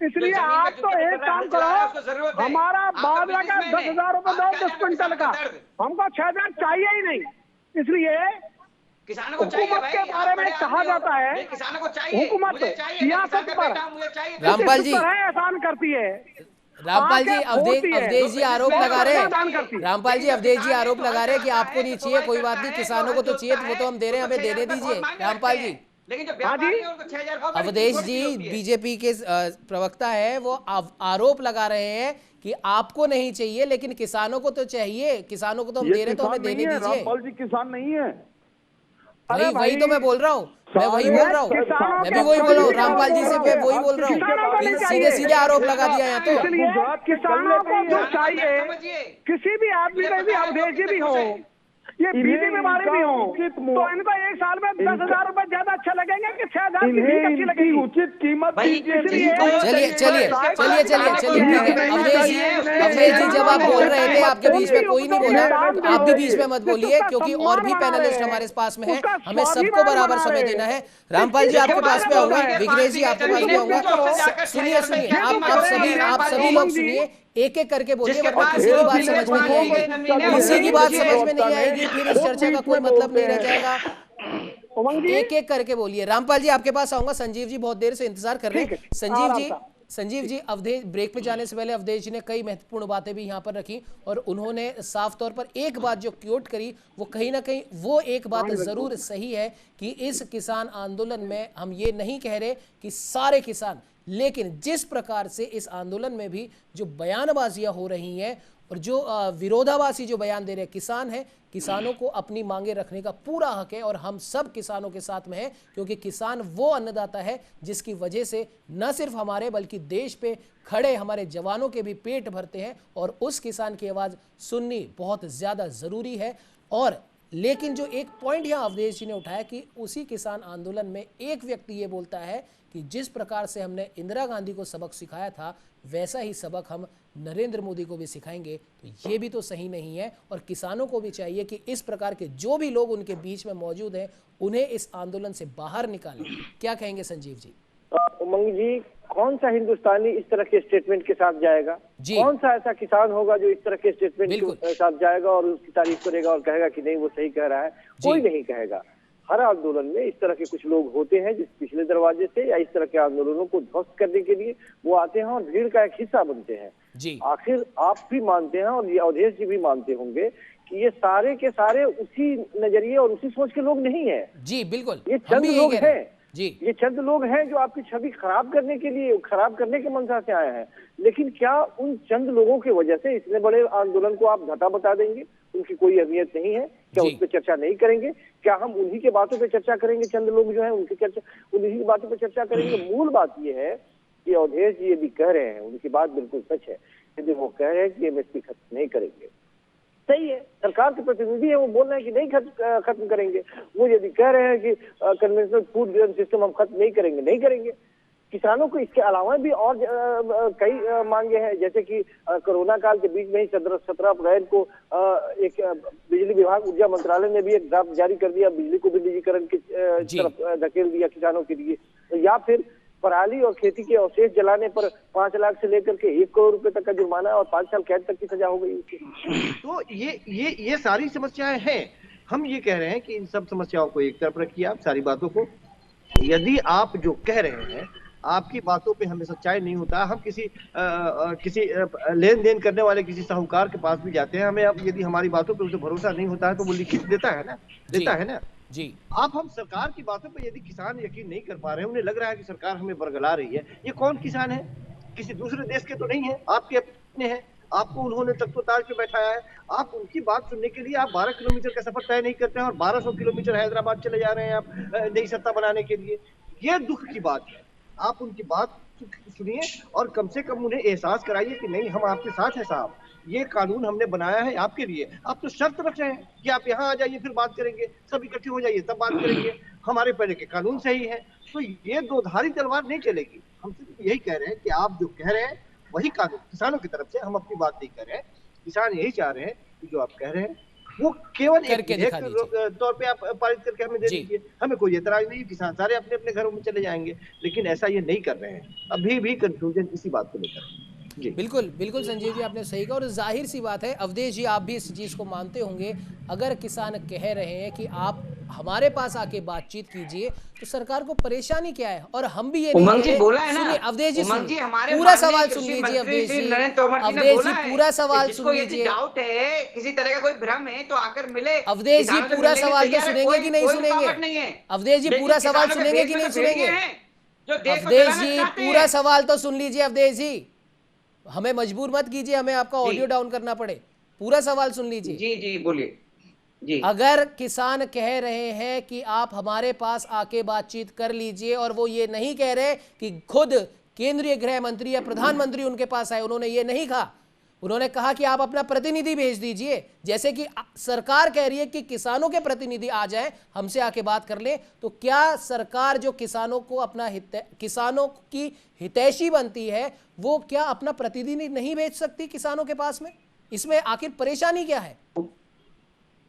इसलिए आप तो एक काम करो, हमारा बाजरा का 10,000 रुपए दो 10 क्विंटल का, हमको 6,000 चाहिए ही नहीं। इसलिए किसानों को हुकूमत के बारे में कहा जाता है, किसानों को चाहिए, हुकूमत सियासत पर रामपाल जी एहसान करती है। रामपाल जी अवधेश जी आरोप लगा रहे हैं, रामपाल जी अवधेश जी आरोप लगा रहे हैं कि आपको नहीं चाहिए, कोई बात नहीं, किसानों को तो चाहिए, वो तो हम दे रहे हैं, हमें देने दीजिए। रामपाल जी, लेकिन जो व्यापारी है उनको 6,000 अवधेश जी बीजेपी के प्रवक्ता है, वो आरोप लगा रहे हैं कि आपको नहीं चाहिए लेकिन किसानों को तो चाहिए, किसानों को तो हम दे रहे हैं तो हमें देने दीजिए। रामपाल जी किसान नहीं है। वही तो मैं बोल रहा हूँ, मैं वही बोल रहा हूँ, मैं भी वही बोल रहा हूँ, रामपाल जी से मैं वही बोल रहा हूँ, सीधे सीधे आरोप लगा दिया है। तो किसानों को जो चाहिए, किसी भी आदमी का भी अवधेश जी भी हो, ये बीजेपी वाले भी हो, तो इनको एक साल में 10,000 रुपए ज्यादा अच्छा लगेंगे कि 6,000 अच्छी लगेगी? उचित कीमत चलिए चलिए चलिए चलिए चलिए ठीक है। अवधेश जी जब आप बोल रहे थे आपके बीच में कोई नहीं बोला, आप भी बीच में मत बोलिए क्योंकि और भी पैनलिस्ट हमारे पास में है, हमें सबको बराबर समय देना है। रामपाल जी आपके पास में आऊंगा, विघ्नेश जी आपके पास में आऊंगा। सुनिए सुनिए, आप सभी लोग सुनिए, एक एक करके बोलिए वरना किसी की बात समझ में नहीं आएगी, किसी की बात समझ में नहीं आएगी, फिर इस चर्चा का कोई मतलब नहीं रह जाएगा। एक एक करके बोलिए। रामपाल जी आपके पास आऊंगा, संजीव जी बहुत देर से इंतजार कर रहे हैं। संजीव जी अवधेश ब्रेक पे जाने से पहले अवधेश जी ने कई महत्वपूर्ण बातें भी यहाँ पर रखी और उन्होंने साफ तौर पर एक बात जो क्योट करी वो कहीं ना कहीं वो एक बात जरूर सही है कि इस किसान आंदोलन में हम ये नहीं कह रहे कि सारे किसान, लेकिन जिस प्रकार से इस आंदोलन में भी जो बयानबाजियां हो रही हैं और जो विरोधाभासी जो बयान दे रहे किसान हैं, किसानों को अपनी मांगे रखने का पूरा हक है और हम सब किसानों के साथ में हैं क्योंकि किसान वो अन्नदाता है जिसकी वजह से न सिर्फ हमारे बल्कि देश पे खड़े हमारे जवानों के भी पेट भरते हैं और उस किसान की आवाज़ सुननी बहुत ज़्यादा ज़रूरी है। और लेकिन जो एक पॉइंट यहाँ अवधेश जी ने उठाया कि उसी किसान आंदोलन में एक व्यक्ति ये बोलता है कि जिस प्रकार से हमने इंदिरा गांधी को सबक सिखाया था वैसा ही सबक हम नरेंद्र मोदी को भी सिखाएंगे, तो ये भी तो सही नहीं है। और किसानों को भी चाहिए कि इस प्रकार के जो भी लोग उनके बीच में मौजूद हैं उन्हें इस आंदोलन से बाहर निकालें। क्या कहेंगे संजीव जी? उमंग जी, कौन सा हिंदुस्तानी इस तरह के स्टेटमेंट के साथ जाएगा? कौन सा ऐसा किसान होगा जो इस तरह के स्टेटमेंट के साथ जाएगा और उसकी तारीफ करेगा और कहेगा कि नहीं वो सही कह रहा है? कोई नहीं कहेगा। हर आंदोलन में इस तरह के कुछ लोग होते हैं जिस पिछले दरवाजे से या इस तरह के आंदोलनों को ध्वस्त करने के लिए वो आते हैं और भीड़ का एक हिस्सा बनते हैं। आखिर आप भी मानते हैं और ये अवधेश जी भी मानते होंगे कि ये सारे के सारे उसी नजरिए और उसी सोच के लोग नहीं है। जी बिल्कुल, ये चंद लोग हैं जी, ये चंद लोग हैं जो आपकी छवि खराब करने के लिए, खराब करने के मंशा से आए हैं। लेकिन क्या उन चंद लोगों की वजह से इतने बड़े आंदोलन को आप घटा बता देंगे? उनकी कोई अहमियत नहीं है क्या? उस पर चर्चा नहीं करेंगे क्या? हम उन्हीं के बातों पे चर्चा करेंगे? चंद लोग जो हैं उनकी चर्चा, उन्हीं की बातों पे चर्चा करेंगे? मूल बात ये है कि अवधेश जी यदि कह रहे हैं, उनकी बात बिल्कुल सच है, यदि वो कह रहे हैं कि एमएसपी खत्म नहीं करेंगे, सही है, सरकार के प्रतिनिधि है, वो बोल रहे हैं कि नहीं खत्म करेंगे। वो यदि कह रहे हैं कि कन्वेंशनल फूड ग्रेन सिस्टम हम खत्म नहीं करेंगे, नहीं करेंगे। किसानों को इसके अलावा भी और कई मांगे हैं, जैसे कि कोरोना काल के बीच में ही 17 अप्रैल को एक बिजली विभाग, ऊर्जा मंत्रालय ने भी एक ड्राफ्ट जारी कर दिया, बिजली को भी निजीकरण की तरफ धकेल दिया किसानों के लिए। या फिर पराली और खेती के अवशेष जलाने पर 5 लाख से लेकर के 1 करोड़ रुपए तक का जुर्माना और 5 साल कैद तक की सजा हो गई उसकी। तो ये सारी समस्याएं हैं। हम ये कह रहे हैं कि इन सब समस्याओं को एक तरफ रखिए, आप सारी बातों को, यदि आप जो कह रहे हैं आपकी बातों पे हमें सच्चाई नहीं होता, हम किसी लेन देन करने वाले किसी साहूकार के पास भी जाते हैं, हमें अब यदि हमारी बातों पे उसे भरोसा नहीं होता है तो वो लिखित देता है ना जी। आप हम सरकार की बातों पे यदि किसान यकीन नहीं कर पा रहे हैं, उन्हें लग रहा है कि सरकार हमें बरगला रही है, ये कौन किसान है? किसी दूसरे देश के तो नहीं है, आपके अपने हैं, आपको उन्होंने तख्तोताज पे बैठाया है। आप उनकी बात सुनने के लिए आप 12 किलोमीटर का सफर तय नहीं करते हैं और 1200 किलोमीटर हैदराबाद चले जा रहे हैं आप नई सत्ता बनाने के लिए। ये दुख की बात है। आप उनकी बात सुनिए और कम से कम उन्हें एहसास कराइए कि नहीं, हम आपके साथ हैं साहब, ये कानून हमने बनाया है आपके लिए। आप तो शर्त रख रहे हैं कि आप यहाँ आ जाइए फिर बात करेंगे, सब इकट्ठे हो जाइए तब बात करेंगे, हमारे पहले के कानून सही है। तो ये दो-धारी तलवार नहीं चलेगी। हम सिर्फ यही कह रहे हैं कि आप जो कह रहे हैं वही कानून, किसानों की तरफ से हम अपनी बात नहीं कर रहे हैं। किसान यही चाह रहे हैं कि जो आप कह रहे हैं वो केवल एक तौर पे आप पारित करके हमें दे दीजिए, हमें कोई एतराज नहीं, किसान सारे अपने अपने घरों में चले जाएंगे। लेकिन ऐसा ये नहीं कर रहे हैं, अभी भी कंफ्यूजन इसी बात को लेकर। बिल्कुल बिल्कुल संजीव जी, आपने सही कहा और जाहिर सी बात है अवधेश जी, आप भी इस चीज़ को मानते होंगे। अगर किसान कह रहे हैं कि आप हमारे पास आके बातचीत कीजिए तो सरकार को परेशानी क्या है? और हम भी ये नहीं कह रहे। सुनिए अवधेश जी, पूरा सवाल सुन लीजिए अवधेश जी, अवधेश जी पूरा सवाल सुन लीजिए। डाउट है, किसी तरह का कोई भ्रम है तो आकर मिले। अवधेश जी पूरा सवाल तो सुनेंगे कि नहीं सुनेंगे? अवधेश जी पूरा सवाल सुनेंगे कि नहीं सुनेंगे? अवधेश जी पूरा सवाल तो सुन लीजिए। अवधेश जी हमें मजबूर मत कीजिए, हमें आपका ऑडियो डाउन करना पड़े। पूरा सवाल सुन लीजिए। जी जी बोलिए जी। अगर किसान कह रहे हैं कि आप हमारे पास आके बातचीत कर लीजिए और वो ये नहीं कह रहे कि खुद केंद्रीय गृह मंत्री या प्रधानमंत्री उनके पास आए, उन्होंने ये नहीं कहा। उन्होंने कहा कि आप अपना प्रतिनिधि भेज दीजिए, जैसे कि सरकार कह रही है कि किसानों के प्रतिनिधि आ जाए, हमसे आके बात कर लें। तो क्या सरकार जो किसानों को अपना किसानों की हितैषी बनती है, वो क्या अपना प्रतिनिधि नहीं भेज सकती किसानों के पास में? इसमें आखिर परेशानी क्या है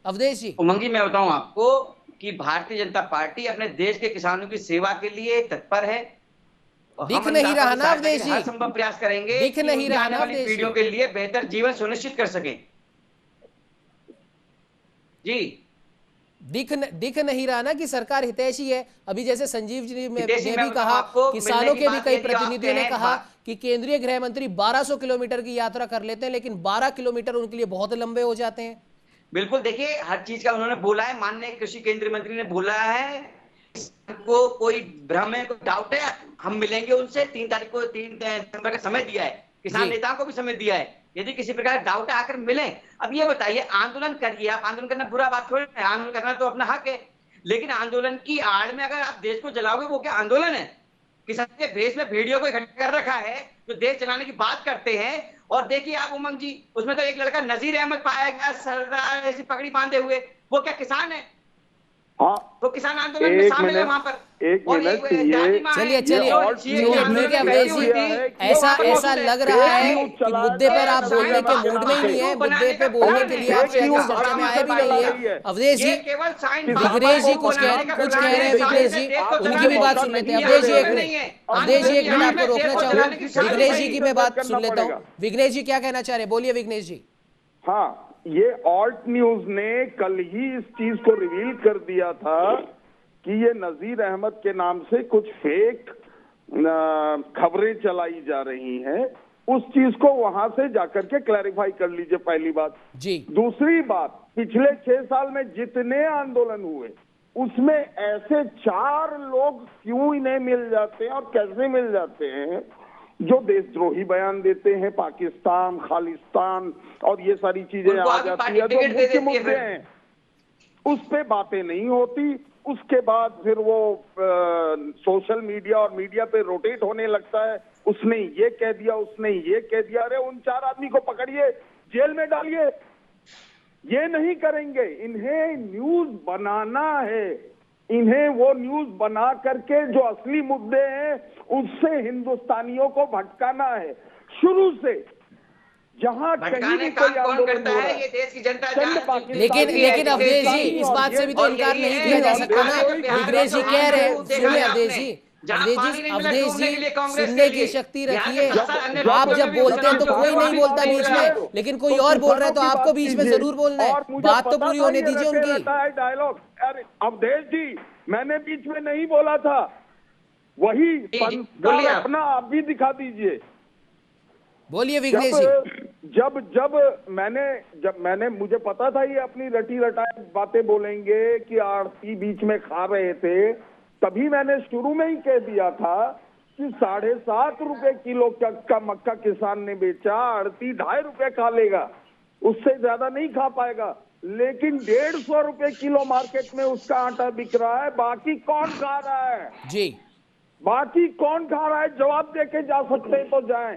अवधेश जी? उमंग जी, मैं बताऊं आपको कि भारतीय जनता पार्टी अपने देश के किसानों की सेवा के लिए तत्पर है। दिख नहीं रहा ना अवधेश जी, हर संभव प्रयास करेंगे, दिख नहीं रहा ना अवधेश जी, पीढ़ियों के लिए बेहतर जीवन सुनिश्चित कर सके। जी दिख नहीं रहा ना कि सरकार हितैषी है। अभी जैसे संजीव जी ने भी कहा, किसानों के भी कई प्रतिनिधियों ने कहा कि केंद्रीय गृह मंत्री 1200 किलोमीटर की यात्रा कर लेते हैं, लेकिन 12 किलोमीटर उनके लिए बहुत लंबे हो जाते हैं। बिल्कुल, देखिए हर चीज का उन्होंने बोला है, माननीय कृषि केंद्रीय मंत्री ने बोला है, को कोई भ्रम है, कोई डाउट है, हम मिलेंगे उनसे। 3 तारीख को 3 दिसंबर का समय दिया है, किसान नेताओं को भी समय दिया है। यदि किसी प्रकार डाउट है आकर मिलें। अब ये बताइए, आंदोलन करिए, आप आंदोलन करना बुरा बात थोड़ी है, आंदोलन करना तो अपना हक है, लेकिन आंदोलन की आड़ में अगर आप देश को जलाओगे, वो क्या आंदोलन है? किसान के भेष में वीडियो को इकट्ठा कर रखा है जो देश चलाने की बात करते हैं। और देखिए आप उमंग जी, उसमें तो एक लड़का नजीर अहमद पाया गया सरदार ऐसी पगड़ी बांधे हुए, वो क्या किसान है? हाँ, तो किसान आंदोलन में शामिल है वहां पर। चलिए ऐसा लग रहा है कि मुद्दे पर आप बोलने के मूड में ही नहीं है, मुद्दे पे बोलने के लिए आप चर्चा में आए भी नहीं है। अवधेश जी, विघ्नेश जी कुछ कह रहे हैं, विघ्नेश जी उनकी भी बात सुन लेते हैं। अवधेश जी एक मिनट, अवधेश जी एक मिनट, आपको रोकना चाहूंगा, विघ्नेश जी की मैं बात सुन लेता हूँ। विघ्नेश जी क्या कहना चाह रहे हैं, बोलिए विघ्नेश जी। हाँ, ये ऑल्ट न्यूज ने कल ही इस चीज को रिवील कर दिया था कि ये नजीर अहमद के नाम से कुछ फेक खबरें चलाई जा रही हैं। उस चीज को वहां से जाकर के क्लैरिफाई कर लीजिए, पहली बात जी। दूसरी बात, पिछले 6 साल में जितने आंदोलन हुए उसमें ऐसे 4 लोग क्यों इन्हें मिल जाते हैं और कैसे मिल जाते हैं जो देशद्रोही बयान देते हैं, पाकिस्तान, खालिस्तान और ये सारी चीजें आ जाती है, जो मुख्य मुद्दे हैं उस पे बातें नहीं होती। उसके बाद फिर वो सोशल मीडिया और मीडिया पे रोटेट होने लगता है, उसने ये कह दिया, उसने ये कह दिया। अरे उन 4 आदमी को पकड़िए, जेल में डालिए। ये नहीं करेंगे, इन्हें न्यूज बनाना है, इन्हें वो न्यूज बना करके जो असली मुद्दे हैं उससे हिंदुस्तानियों को भटकाना है शुरू से। जहां कहीं भी कोई आंदोलन हो रहा है, ये देश की जनता जानती है। लेकिन अवधेश जी, इस बात से भी तो इनकार नहीं किया जा सकता ना। विघ्नेश जी कह रहे हैं, सुनिए अवधेश जी, अवधेश जी सुनने की शक्ति रखिए। आप जब बोलते हैं तो कोई नहीं बोलता बीच में, लेकिन कोई और बोल रहा है तो आपको बीच में जरूर बोलना है। बात तो पूरी होने दीजिए उनकी। डायलॉग, अरे अवधेश जी, मैंने बीच में नहीं बोला था, वही अपना आप भी दिखा दीजिए। बोलिए विघ्नेश जी। जब मैंने मुझे पता था ये अपनी रटी रटाई बातें बोलेंगे कि आड़ती बीच में खा रहे थे, तभी मैंने शुरू में ही कह दिया था कि 7.5 रुपए किलो का मक्का किसान ने बेचा, आड़ती 2.5 रुपए खा लेगा, उससे ज्यादा नहीं खा पाएगा। लेकिन 150 रुपए किलो मार्केट में उसका आटा बिक रहा है। बाकी कौन खा रहा है जी? बाकी कौन खा रहा है? जवाब देके जा सकते हैं तो जाएं।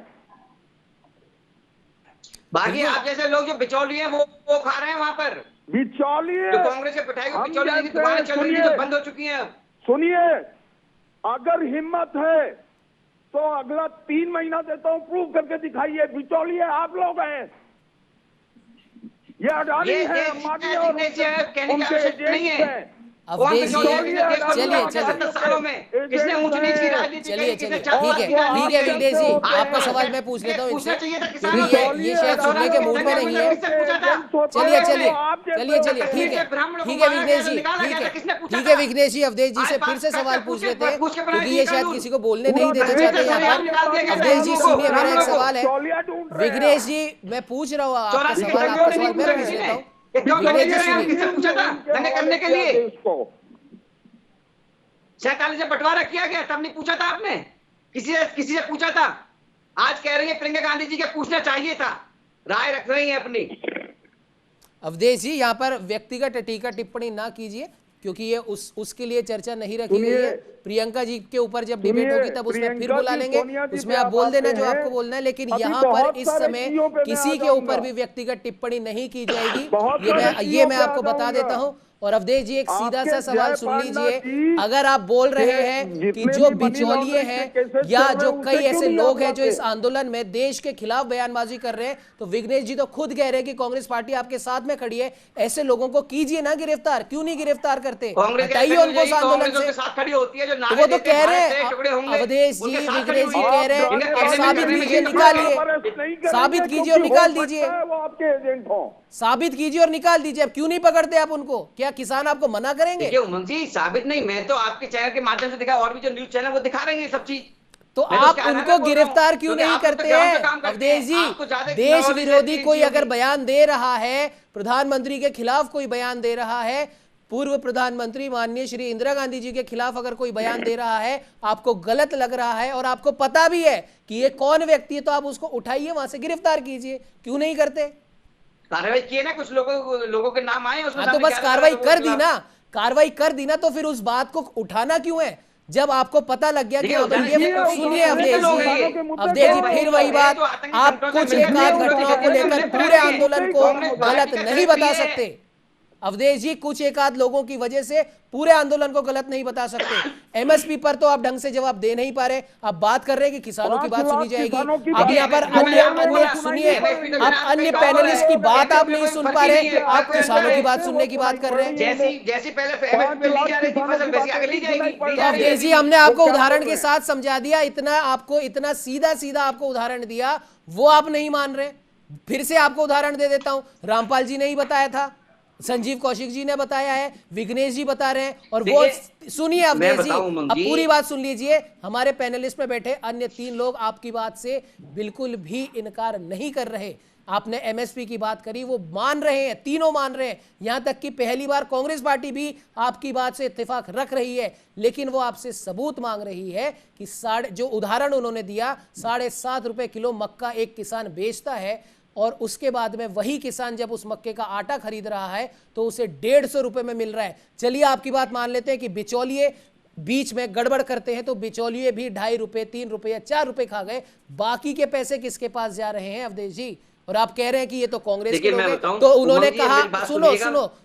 बाकी आप जैसे लोग जो बिचौलिए हैं वो खा रहे हैं वहां पर। बिचौलिए जो कांग्रेस के पिटाई को बिचौलिए की दुकानें चल रही थी जो बंद हो चुकी हैं। सुनिए, अगर हिम्मत है तो अगला 3 महीना देता हूँ, प्रूव करके दिखाइए। बिचौलिए आप लोग हैं, ये अडानी है, अंबानी और उनके एजेंट्स हैं। अवधेश जी सालों में किसने ऊंच नीच की राजनीति चलिए ठीक है विघ्नेश जी, आपका सवाल मैं पूछ लेता हूँ इनसे, क्योंकि ये शायद सुनने के मूड में नहीं है। चलिए ठीक है विघ्नेश जी, ठीक है विघ्नेश जी, अवधेश जी से फिर से सवाल पूछ लेते हैं, क्योंकि ये शायद किसी को बोलने नहीं देना चाहते यहाँ पर। अवधेश जी सुनिए, मेरा एक सवाल है। विघ्नेश जी मैं पूछ रहा हूँ आपका सवाल, आपका सवाल मैं पूछ लेता हूँ। किससे पूछा था दंगे करने के लिए? 47 में बंटवारा किया गया तब नहीं पूछा था आपने? किसी से पूछा था? आज कह रही है प्रियंका गांधी जी के पूछना चाहिए था, राय रख रही है अपनी। अवधेश जी यहाँ पर व्यक्तिगत टीका टिप्पणी ना कीजिए, क्योंकि ये उसके लिए चर्चा नहीं रखी गई है। प्रियंका जी के ऊपर जब डिबेट होगी तब उसमें फिर बुला लेंगे, उसमें आप बोल देना जो आपको बोलना है, लेकिन यहाँ पर इस समय किसी के ऊपर भी व्यक्तिगत टिप्पणी नहीं की जाएगी, ये मैं आपको बता देता हूँ। और अवधेश जी एक सीधा सा सवाल सुन लीजिए, अगर आप बोल रहे हैं कि जो बिचौलिए हैं या जो कई ऐसे लोग हैं जो इस आंदोलन में देश के खिलाफ बयानबाजी कर रहे हैं, तो विघ्नेश जी तो खुद कह रहे हैं कि कांग्रेस पार्टी आपके साथ में खड़ी है, ऐसे लोगों को कीजिए ना गिरफ्तार, क्यों नहीं गिरफ्तार करते? हटाइए उनको इस आंदोलन से। तो वो तो कह रहे हैं अवधेश जी, विघ्नेश जी कह रहे हैं साबित कीजिए, निकालिए, साबित कीजिए और निकाल दीजिए, साबित कीजिए और निकाल दीजिए। अब क्यों नहीं पकड़ते आप उनको? क्या किसान आपको मना करेंगे? उमंग जी साबित नहीं, मैं तो आपके चैनल के माध्यम से दिखा, और भी जो न्यूज चैनल वो दिखा रहे हैं सब चीज। तो आप उनको गिरफ्तार क्यों नहीं करते हैं? अवधेश जी, देश विरोधी कोई अगर बयान दे रहा है, प्रधानमंत्री के खिलाफ कोई बयान दे रहा है, पूर्व प्रधानमंत्री माननीय श्री इंदिरा गांधी जी के खिलाफ अगर कोई बयान दे रहा है, आपको गलत लग रहा है और आपको पता भी है कि ये कौन व्यक्ति है, तो आप उसको उठाइए, वहां से गिरफ्तार कीजिए। क्यों नहीं करते? कार्रवाई किए ना, कुछ लोगों के नाम आए उसमें। तो बस कार्रवाई कर दी ना, कार्रवाई कर दी ना, तो फिर उस बात को उठाना क्यों है? जब आपको पता लग गया कि सुनिए अवधेश जी, फिर वही बात, आप कुछ एक आध घटनाओं को लेकर पूरे आंदोलन को गलत नहीं बता सकते। अवधेश जी, कुछ एक आध लोगों की वजह से पूरे आंदोलन को गलत नहीं बता सकते। एमएसपी पर तो आप ढंग से जवाब दे नहीं पा रहे। आप बात कर रहे हैं कि किसानों की बात सुनी जाएगी, अब यहाँ पर अन्य सुनिए, आप अन्य पैनलिस्ट की बात आप नहीं सुन पा रहे, आप किसानों की बात सुनने की बात कर रहे हैं। जैसी पहले अवधेश जी, हमने आपको उदाहरण के साथ समझा दिया, इतना सीधा आपको उदाहरण दिया, वो आप नहीं मान रहे। फिर से आपको उदाहरण दे देता हूं, रामपाल जी ने ही बताया था, संजीव कौशिक जी ने बताया है, विघ्नेश जी बता रहे हैं, और वो सुनिए अवधेश जी, अब पूरी बात सुन लीजिए। हमारे पैनलिस्ट में बैठे अन्य 3 लोग आपकी बात से बिल्कुल भी इनकार नहीं कर रहे। आपने एमएसपी की बात करी, वो मान रहे हैं, तीनों मान रहे हैं, यहां तक कि पहली बार कांग्रेस पार्टी भी आपकी बात से इत्तेफाक रख रही है, लेकिन वो आपसे सबूत मांग रही है कि जो उदाहरण उन्होंने दिया, 7.5 रुपए किलो मक्का एक किसान बेचता है, और उसके बाद में वही किसान जब उस मक्के का आटा खरीद रहा है तो उसे 150 रुपए में मिल रहा है। चलिए आपकी बात मान लेते हैं कि बिचौलिए बीच में गड़बड़ करते हैं, तो बिचौलिए भी 2.5 रुपए, 3 रुपए या 4 रुपए खा गए, बाकी के पैसे किसके पास जा रहे हैं अवधेश जी? और आप कह रहे हैं कि ये तो कांग्रेस के लोग हैं, तो उन्होंने कहा,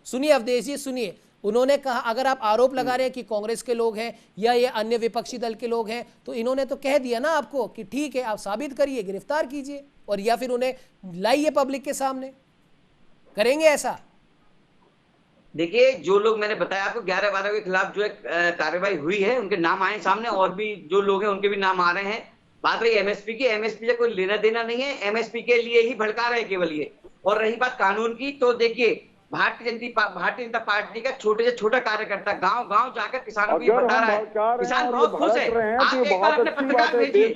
सुनिए अवधेश जी, सुनिए, उन्होंने कहा अगर आप आरोप लगा रहे हैं कि कांग्रेस के लोग हैं या ये अन्य विपक्षी दल के लोग हैं, तो इन्होंने तो कह दिया ना आपको कि ठीक है, आप साबित करिए, गिरफ्तार कीजिए, और या फिर उन्हें लाइए पब्लिक के सामने। करेंगे ऐसा? देखिए, जो लोग मैंने बताया आपको 11-12 के खिलाफ जो कार्रवाई हुई है, उनके नाम आए सामने, और भी जो लोग हैं उनके भी नाम आ रहे हैं। बात रही एमएसपी की, एमएसपी से कोई लेना देना नहीं है, एमएसपी के लिए ही भड़का रहे केवल ये। और रही बात कानून की, तो देखिए भारतीय जनता पार्टी का छोटे से छोटा कार्यकर्ता गांव जाकर किसानों को बता रहा है, किसान बहुत खुश है। आप एक बार अपने पत्रकार भेजिए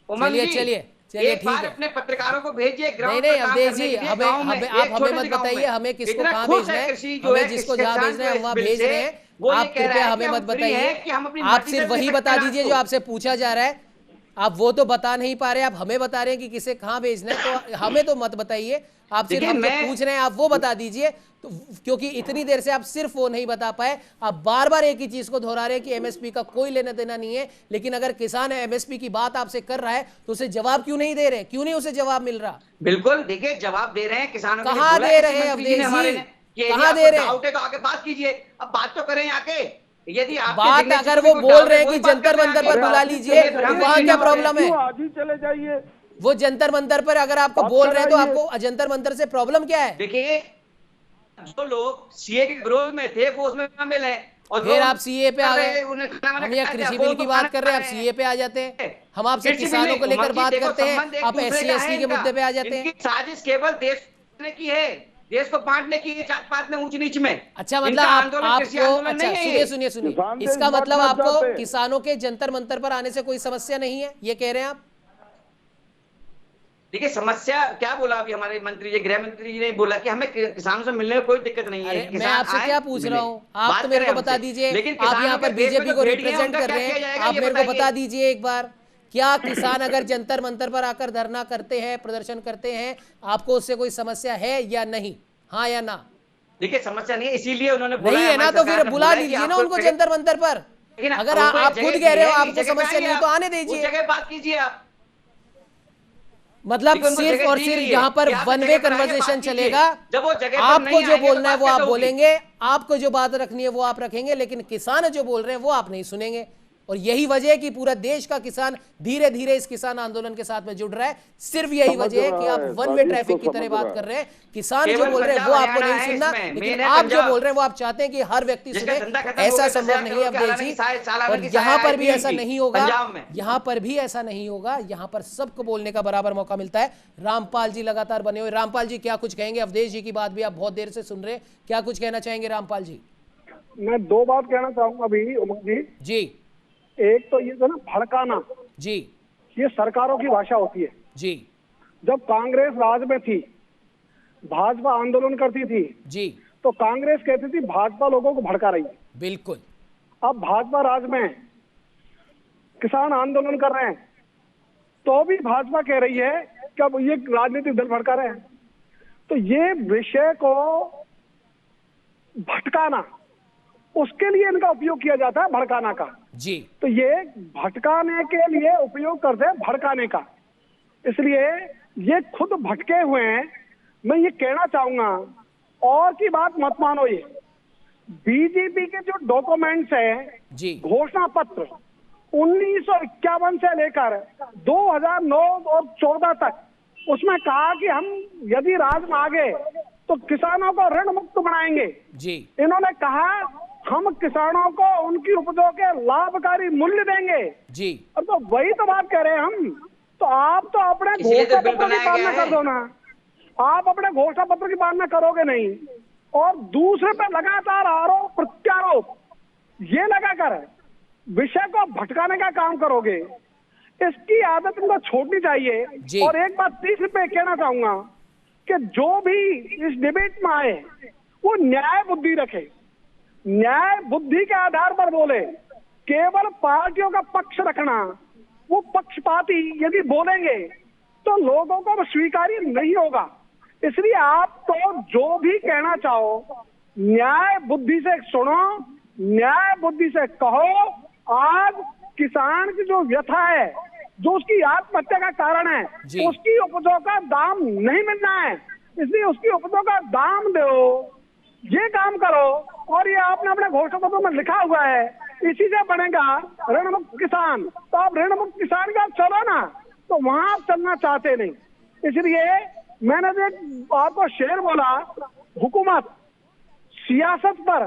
उमंग जी, चलिए एक बार अपने पत्रकारों को भेजिए ग्राउंड पे। नहीं अवधेश जी, आप हमें मत बताइए हमें किसको कहाँ भेजना है, हमें जिसको जहाँ भेजना है हम वहाँ भेज रहे हैं। आप कृपया हमें मत बताइए, आप सिर्फ वही बता दीजिए जो आपसे पूछा जा रहा है। आप वो तो बता नहीं पा रहे, आप हमें बता रहे हैं कि किसे कहां भेजना है, तो हमें तो मत बताइए। आप सिर्फ हमसे पूछ रहे हैं, आप वो बता दीजिए। तो क्योंकि इतनी देर से आप सिर्फ वो नहीं बता पाए, आप बार बार एक ही चीज को दोहरा रहे हैं कि एमएसपी का कोई लेना देना नहीं है। लेकिन अगर किसान एमएसपी की बात आपसे कर रहा है तो उसे जवाब क्यों नहीं दे रहे? क्यों नहीं उसे जवाब मिल रहा? बिल्कुल, देखिए जवाब दे रहे हैं किसानों को। कहां दे रहे हैं अवधेश जी, कहां दे रहे हैं? आके बात कीजिए, अब बात तो करें आके। यदि बात अगर वो बोल रहे हैं कि जंतर मंतर पर बुला लीजिए, तो वहां क्या प्रॉब्लम है? आज ही चले जाइए। वो जंतर मंतर पर अगर आपको बोल रहे हैं तो आपको जंतर मंतर से प्रॉब्लम क्या है? देखिए, जो लोग सीए के विरोध में थे वो उसमें शामिल है, और फिर आप सीए पे आ गए। हम यहाँ कृषि बिल की बात कर रहे हैं, आप सीए पे आ जाते हैं। हम आपसे किसानों को लेकर बात करते हैं, आप SC ST के मुद्दे पे आ जाते हैं। साजिश केवल देश ने की है, देश को बांटने की, जात पात में ऊंच नीच में। अच्छा, मतलब आपको, अच्छा सुनिए, इसका मतलब आपको किसानों के जंतर मंतर पर आने से कोई समस्या नहीं है, ये कह रहे हैं आप? देखिए, समस्या क्या बोला अभी हमारे मंत्री जी, गृह मंत्री जी ने बोला कि हमें किसानों से मिलने में कोई दिक्कत नहीं है। मैं आपसे क्या पूछ रहा हूँ, आप तो मेरे को बता दीजिए। आप यहाँ पर बीजेपी को रिप्रेजेंट कर रहे हैं, आप मेरे को बता दीजिए एक बार, क्या किसान अगर जंतर मंतर पर आकर धरना करते हैं, प्रदर्शन करते हैं, आपको उससे कोई समस्या है या नहीं? हाँ या ना? देखिए, समस्या नहीं है, इसीलिए उन्होंने नहीं है ना, तो फिर बुला लीजिए ना उनको जंतर मंतर पर। अगर आप खुद कह रहे हो आपको समस्या नहीं तो आने दीजिए, बात कीजिए आप। मतलब सिर्फ और सिर्फ यहाँ पर वन वे कन्वर्सेशन चलेगा। जब वो जगह आपको जो बोलना है वो आप बोलेंगे, आपको जो बात रखनी है वो आप रखेंगे, लेकिन किसान जो बोल रहे हैं वो आप नहीं सुनेंगे। और यही वजह है कि पूरा देश का किसान धीरे धीरे इस किसान आंदोलन के साथ में जुड़ रहा है। सिर्फ यही वजह है कि आप वन वे ट्रैफिक की तरह बात कर रहे हैं। किसान जो बोल रहे हैं वो आपको नहीं सुनना, लेकिन आप जो बोल रहे हैं वो आप चाहते हैं कि हर व्यक्ति सुने। ऐसा संभव नहीं है अवधेश जी, और यहाँ पर भी ऐसा नहीं होगा, यहाँ पर भी ऐसा नहीं होगा। यहाँ पर सबको बोलने का बराबर मौका मिलता है। रामपाल जी लगातार बने हुए। रामपाल जी क्या कुछ कहेंगे? अवधेश जी की बात भी आप बहुत देर से सुन रहे हैं, क्या कुछ कहना चाहेंगे रामपाल जी? मैं दो बात कहना चाहूंगा अभी उमंग जी। एक तो ये जो ना भड़काना जी, ये सरकारों की भाषा होती है जी। जब कांग्रेस राज में थी, भाजपा आंदोलन करती थी जी, तो कांग्रेस कहती थी भाजपा लोगों को भड़का रही है। बिल्कुल। अब भाजपा राज में किसान आंदोलन कर रहे हैं तो भी भाजपा कह रही है कि अब ये राजनीतिक दल भड़का रहे हैं। तो ये विषय को भटकाना, उसके लिए इनका उपयोग किया जाता है, भड़काना का जी। तो ये भटकाने के लिए उपयोग करते हैं, भड़काने का। इसलिए ये खुद भटके हुए हैं। मैं ये कहना चाहूंगा, और की बात मत मानो, ये बीजेपी के जो डॉक्यूमेंट्स है जी, घोषणा पत्र 1951 से लेकर 2009 और 14 तक, उसमें कहा कि हम यदि राज में आ गए तो किसानों को ऋण मुक्त बनाएंगे जी। इन्होंने कहा हम किसानों को उनकी उपजों के लाभकारी मूल्य देंगे जी। अब तो वही तो बात कह रहे हैं हम। तो आप तो अपने घोषणा पत्र की पालना कर दो ना, आप अपने घोषणा पत्र की पालना करोगे नहीं, और दूसरे पे लगातार आरोप प्रत्यारोप ये लगाकर विषय को भटकाने का काम करोगे, इसकी आदत इनको छोड़नी चाहिए। और एक बात तीसरे पे कहना चाहूंगा कि जो भी इस डिबेट में आए वो न्याय बुद्धि रखे, न्याय बुद्धि के आधार पर बोले। केवल पार्टियों का पक्ष रखना, वो पक्षपाती यदि बोलेंगे तो लोगों को स्वीकार्य नहीं होगा। इसलिए आप तो जो भी कहना चाहो न्याय बुद्धि से सुनो, न्याय बुद्धि से कहो। आज किसान की जो व्यथा है, जो उसकी आत्महत्या का कारण है, उसकी उपजों का दाम नहीं मिलना है, इसलिए उसकी उपजों का दाम दो, ये काम करो। और ये आपने अपने घोषणा पत्र में लिखा हुआ है, इसी से बनेगा ऋण मुक्त किसान। तो आप ऋण मुक्त किसान का चलो ना, तो वहां आप चलना चाहते नहीं। इसलिए मैंने जो आपको शेर बोला, हुकूमत सियासत पर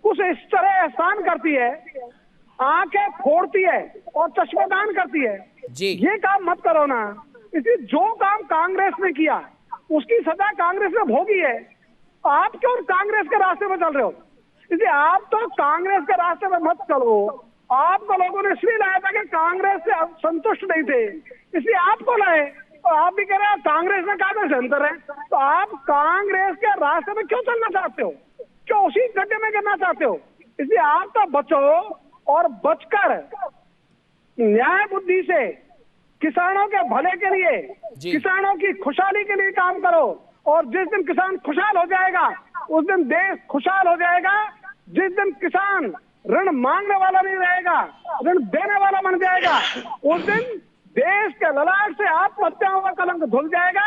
कुछ इस तरह एहसान करती है, आंखें फोड़ती है और चश्मदान करती है जी। ये काम मत करो ना। इसलिए जो काम कांग्रेस ने किया उसकी सजा कांग्रेस ने भोगी है, आप क्यों कांग्रेस के रास्ते में चल रहे हो? इसलिए आप तो कांग्रेस के रास्ते में मत चलो। आपको लोगों ने इसलिए लाया था कि कांग्रेस से संतुष्ट नहीं थे, इसलिए आपको लाए। तो आप भी कह रहे हैं कांग्रेस में कहा सेंटर है, तो आप कांग्रेस के रास्ते में क्यों चलना चाहते हो? क्यों उसी गड्ढे में गिरना चाहते हो? इसलिए आप तो बचो और बचकर न्याय बुद्धि से किसानों के भले के लिए, किसानों की खुशहाली के लिए काम करो। और जिस दिन किसान खुशहाल हो जाएगा उस दिन देश खुशहाल हो जाएगा। जिस दिन किसान ऋण मांगने वाला नहीं रहेगा, ऋण देने वाला बन जाएगा, उस दिन देश के ललाट से आत्महत्याओं का कलंक धुल जाएगा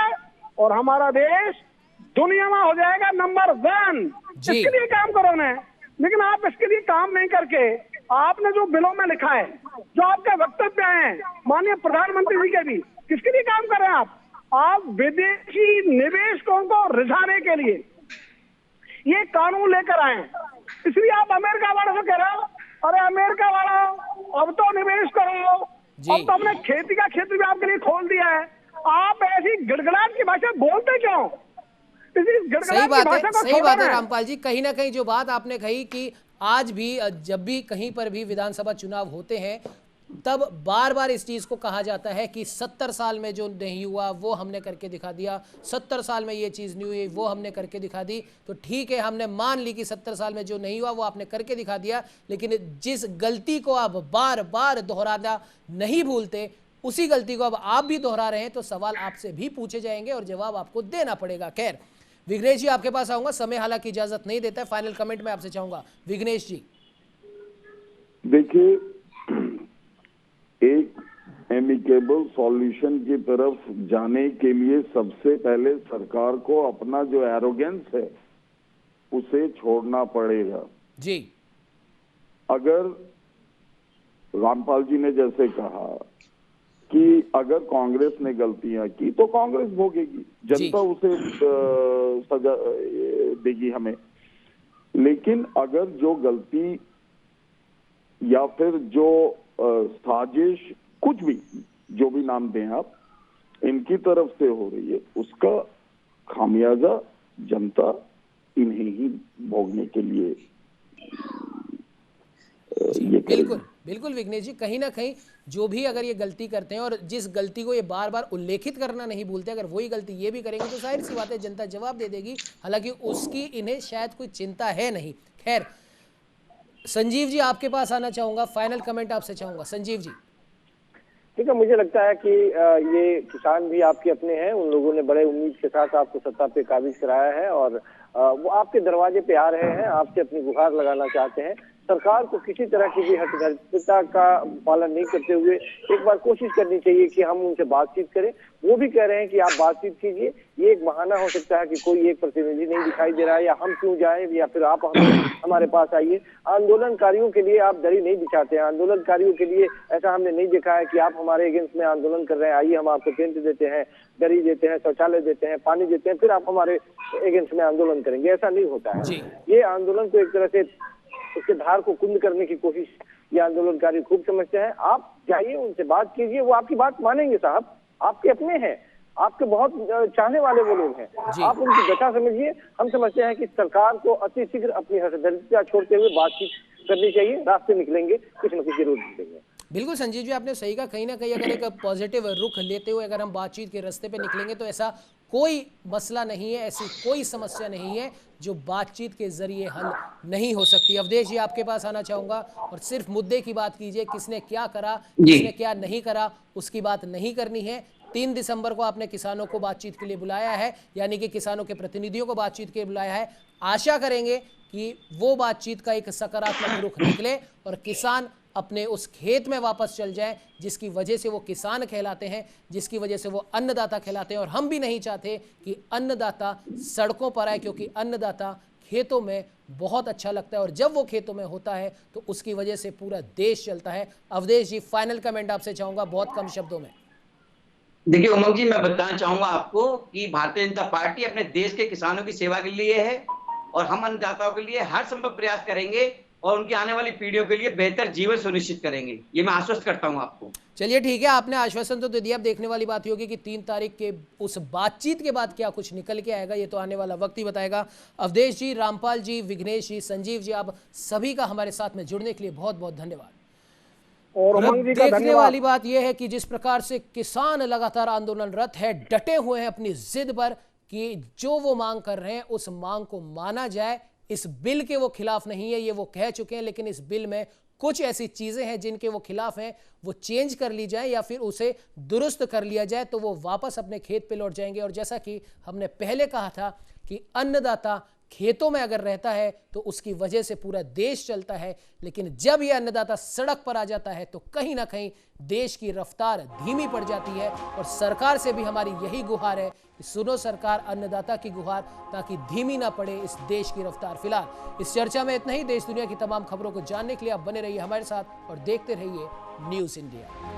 और हमारा देश दुनिया में हो जाएगा नंबर 1। इसके लिए काम करो ने, लेकिन आप इसके लिए काम नहीं करके आपने जो बिलों में लिखा है, जो आपके वक्तव्य हैं माननीय प्रधानमंत्री जी के भी, किसके लिए काम कर रहे हैं आप विदेशी निवेशकों को रिझाने के लिए ये कानून लेकर आए। इसलिए आप अमेरिका वालों से कह रहे हो, अरे अमेरिका वालों अब तो निवेश करो, अब तो हमने खेती का क्षेत्र भी आपके लिए खोल दिया है। आप ऐसी गिड़गिड़ाहट की भाषा बोलते क्यों? सही बात है रामपाल जी। कहीं ना कहीं जो बात आपने कही कि आज भी जब भी कहीं पर भी विधानसभा चुनाव होते हैं तब बार बार इस चीज को कहा जाता है कि 70 साल में जो नहीं हुआ वो हमने करके दिखा दिया, 70 साल में ये चीज नहीं हुई वो हमने करके दिखा दी। तो ठीक है, हमने मान ली कि 70 साल में जो नहीं हुआ वो आपने करके दिखा दिया, लेकिन जिस गलती को आप बार बार दोहराना नहीं भूलते उसी गलती को अब आप भी दोहरा रहे हैं, तो सवाल आपसे भी पूछे जाएंगे और जवाब आपको देना पड़ेगा। खैर विघ्नेश जी आपके पास आऊंगा, समय हालांकि इजाजत नहीं देता है, फाइनल कमेंट में आपसे चाहूंगा। विघ्नेश जी देखिए, एक एमिकेबल सॉल्यूशन की तरफ जाने के लिए सबसे पहले सरकार को अपना जो एरोगेंस है उसे छोड़ना पड़ेगा जी। अगर रामपाल जी ने जैसे कहा कि अगर कांग्रेस ने गलतियां की तो कांग्रेस भोगेगी, जनता उसे सजा देगी हमें। लेकिन अगर जो गलती या फिर जो साजिश, कुछ भी जो भी नाम दें आप, इनकी तरफ से हो रही है, उसका खामियाजा जनता इन्हें ही भोगने के लिए ये बिल्कुल बिल्कुल विघ्नेश जी, कहीं ना कहीं जो भी अगर ये गलती करते हैं और जिस गलती को ये बार बार उल्लेखित करना नहीं भूलते, अगर वही गलती ये भी करेंगे तो जाहिर सी बात है जनता जवाब दे देगी। हालांकि उसकी इन्हें शायद कोई चिंता है नहीं। खैर संजीव जी आपके पास आना चाहूंगा, फाइनल कमेंट आपसे चाहूंगा। संजीव जी। ठीक है, मुझे लगता है कि ये किसान भी आपके अपने हैं, उन लोगों ने बड़े उम्मीद के साथ आपको सत्ता पे काबिज कराया है और वो आपके दरवाजे पे आ रहे हैं, आपसे अपनी गुहार लगाना चाहते हैं। सरकार को किसी तरह की भी हठधर्मिता का पालन नहीं करते हुए एक बार कोशिश करनी चाहिए कि हम उनसे बातचीत करें। वो भी कह रहे हैं कि आप बातचीत कीजिए, ये एक बहाना हो सकता है कि कोई एक प्रतिनिधि नहीं दिखाई दे रहा है, या हम क्यों जाएं, या फिर आप हमारे पास आइए। आंदोलनकारियों के लिए आप दरी नहीं बिछाते हैं, आंदोलनकारियों के लिए ऐसा हमने नहीं देखा है कि आप हमारे अगेंस्ट में आंदोलन कर रहे हैं, आइए हम आपको टेंट देते हैं, दरी देते हैं, शौचालय देते हैं, पानी देते हैं, फिर आप हमारे अगेंस्ट में आंदोलन करेंगे। ऐसा नहीं होता है। ये आंदोलन को एक तरह से उसके धार को कुंद करने की कोशिश ये आंदोलनकारी खूब समझते हैं। आप जाइए, उनसे बात कीजिए, वो आपकी बात मानेंगे साहब, आपके अपने हैं, आपके बहुत चाहने वाले वो लोग हैं। आप उनकी दशा समझिए। हम समझते हैं कि सरकार को अति शीघ्र अपनी हठधर्मिता छोड़ते हुए बातचीत करनी चाहिए, रास्ते निकलेंगे, कुछ न कुछ जरूर निकलेंगे। बिल्कुल संजीव जी आपने सही कहा, कहीं ना कहीं अगर एक पॉजिटिव रुख लेते हुए अगर हम बातचीत के रास्ते पे निकलेंगे तो ऐसा कोई मसला नहीं है, ऐसी कोई समस्या नहीं है जो बातचीत के जरिए हल नहीं हो सकती। अवधेश जी आपके पास आना चाहूंगा और सिर्फ मुद्दे की बात कीजिए, किसने क्या करा, किसने क्या नहीं करा, उसकी बात नहीं करनी है। 3 दिसंबर को आपने किसानों को बातचीत के लिए बुलाया है, यानी कि किसानों के प्रतिनिधियों को बातचीत के लिए बुलाया है। आशा करेंगे कि वो बातचीत का एक सकारात्मक रुख निकले और किसान अपने उस खेत में वापस चल जाएं जिसकी वजह से वो किसान कहलाते हैं, जिसकी वजह से वो अन्नदाता कहलाते हैं। और हम भी नहीं चाहते कि अन्नदाता सड़कों पर आए, क्योंकि अन्नदाता खेतों में बहुत अच्छा लगता है और जब वो खेतों में होता है तो उसकी वजह से पूरा देश चलता है। अवधेश जी फाइनल कमेंट आपसे चाहूंगा बहुत कम शब्दों में। देखिए उमंग जी, मैं बताना चाहूंगा आपको कि भारतीय जनता पार्टी अपने देश के किसानों की सेवा के लिए है और हम अन्नदाताओं के लिए हर संभव प्रयास करेंगे और उनकी आने वाली पीढ़ियों के लिए बेहतर जीवन सुनिश्चित करेंगे, ये मैं आश्वस्त करता हूं आपको। चलिए ठीक है, आपने आश्वासन तो दे दिया। अब देखने वाली बात होगी कि 3 तारीख के उस बातचीत के बाद क्या कुछ निकल के आएगा, ये तो आने वाला वक्त ही बताएगा। अवधेश जी, रामपाल जी, विघ्नेश जी, संजीव जी, आप सभी का हमारे साथ में जुड़ने के लिए बहुत बहुत धन्यवाद। और देखने वाली बात यह है कि जिस प्रकार से किसान लगातार आंदोलनरत है, डटे हुए हैं अपनी जिद पर कि जो वो मांग कर रहे हैं उस मांग को माना जाए। इस बिल के वो खिलाफ नहीं है, ये वो कह चुके हैं, लेकिन इस बिल में कुछ ऐसी चीजें हैं जिनके वो खिलाफ हैं, वो चेंज कर ली जाए या फिर उसे दुरुस्त कर लिया जाए तो वो वापस अपने खेत पे लौट जाएंगे। और जैसा कि हमने पहले कहा था कि अन्नदाता खेतों में अगर रहता है तो उसकी वजह से पूरा देश चलता है, लेकिन जब यह अन्नदाता सड़क पर आ जाता है तो कहीं ना कहीं देश की रफ्तार धीमी पड़ जाती है। और सरकार से भी हमारी यही गुहार है कि सुनो सरकार अन्नदाता की गुहार, ताकि धीमी ना पड़े इस देश की रफ्तार। फिलहाल इस चर्चा में इतना ही। देश दुनिया की तमाम खबरों को जानने के लिए आप बने रहिए हमारे साथ और देखते रहिए न्यूज़ इंडिया।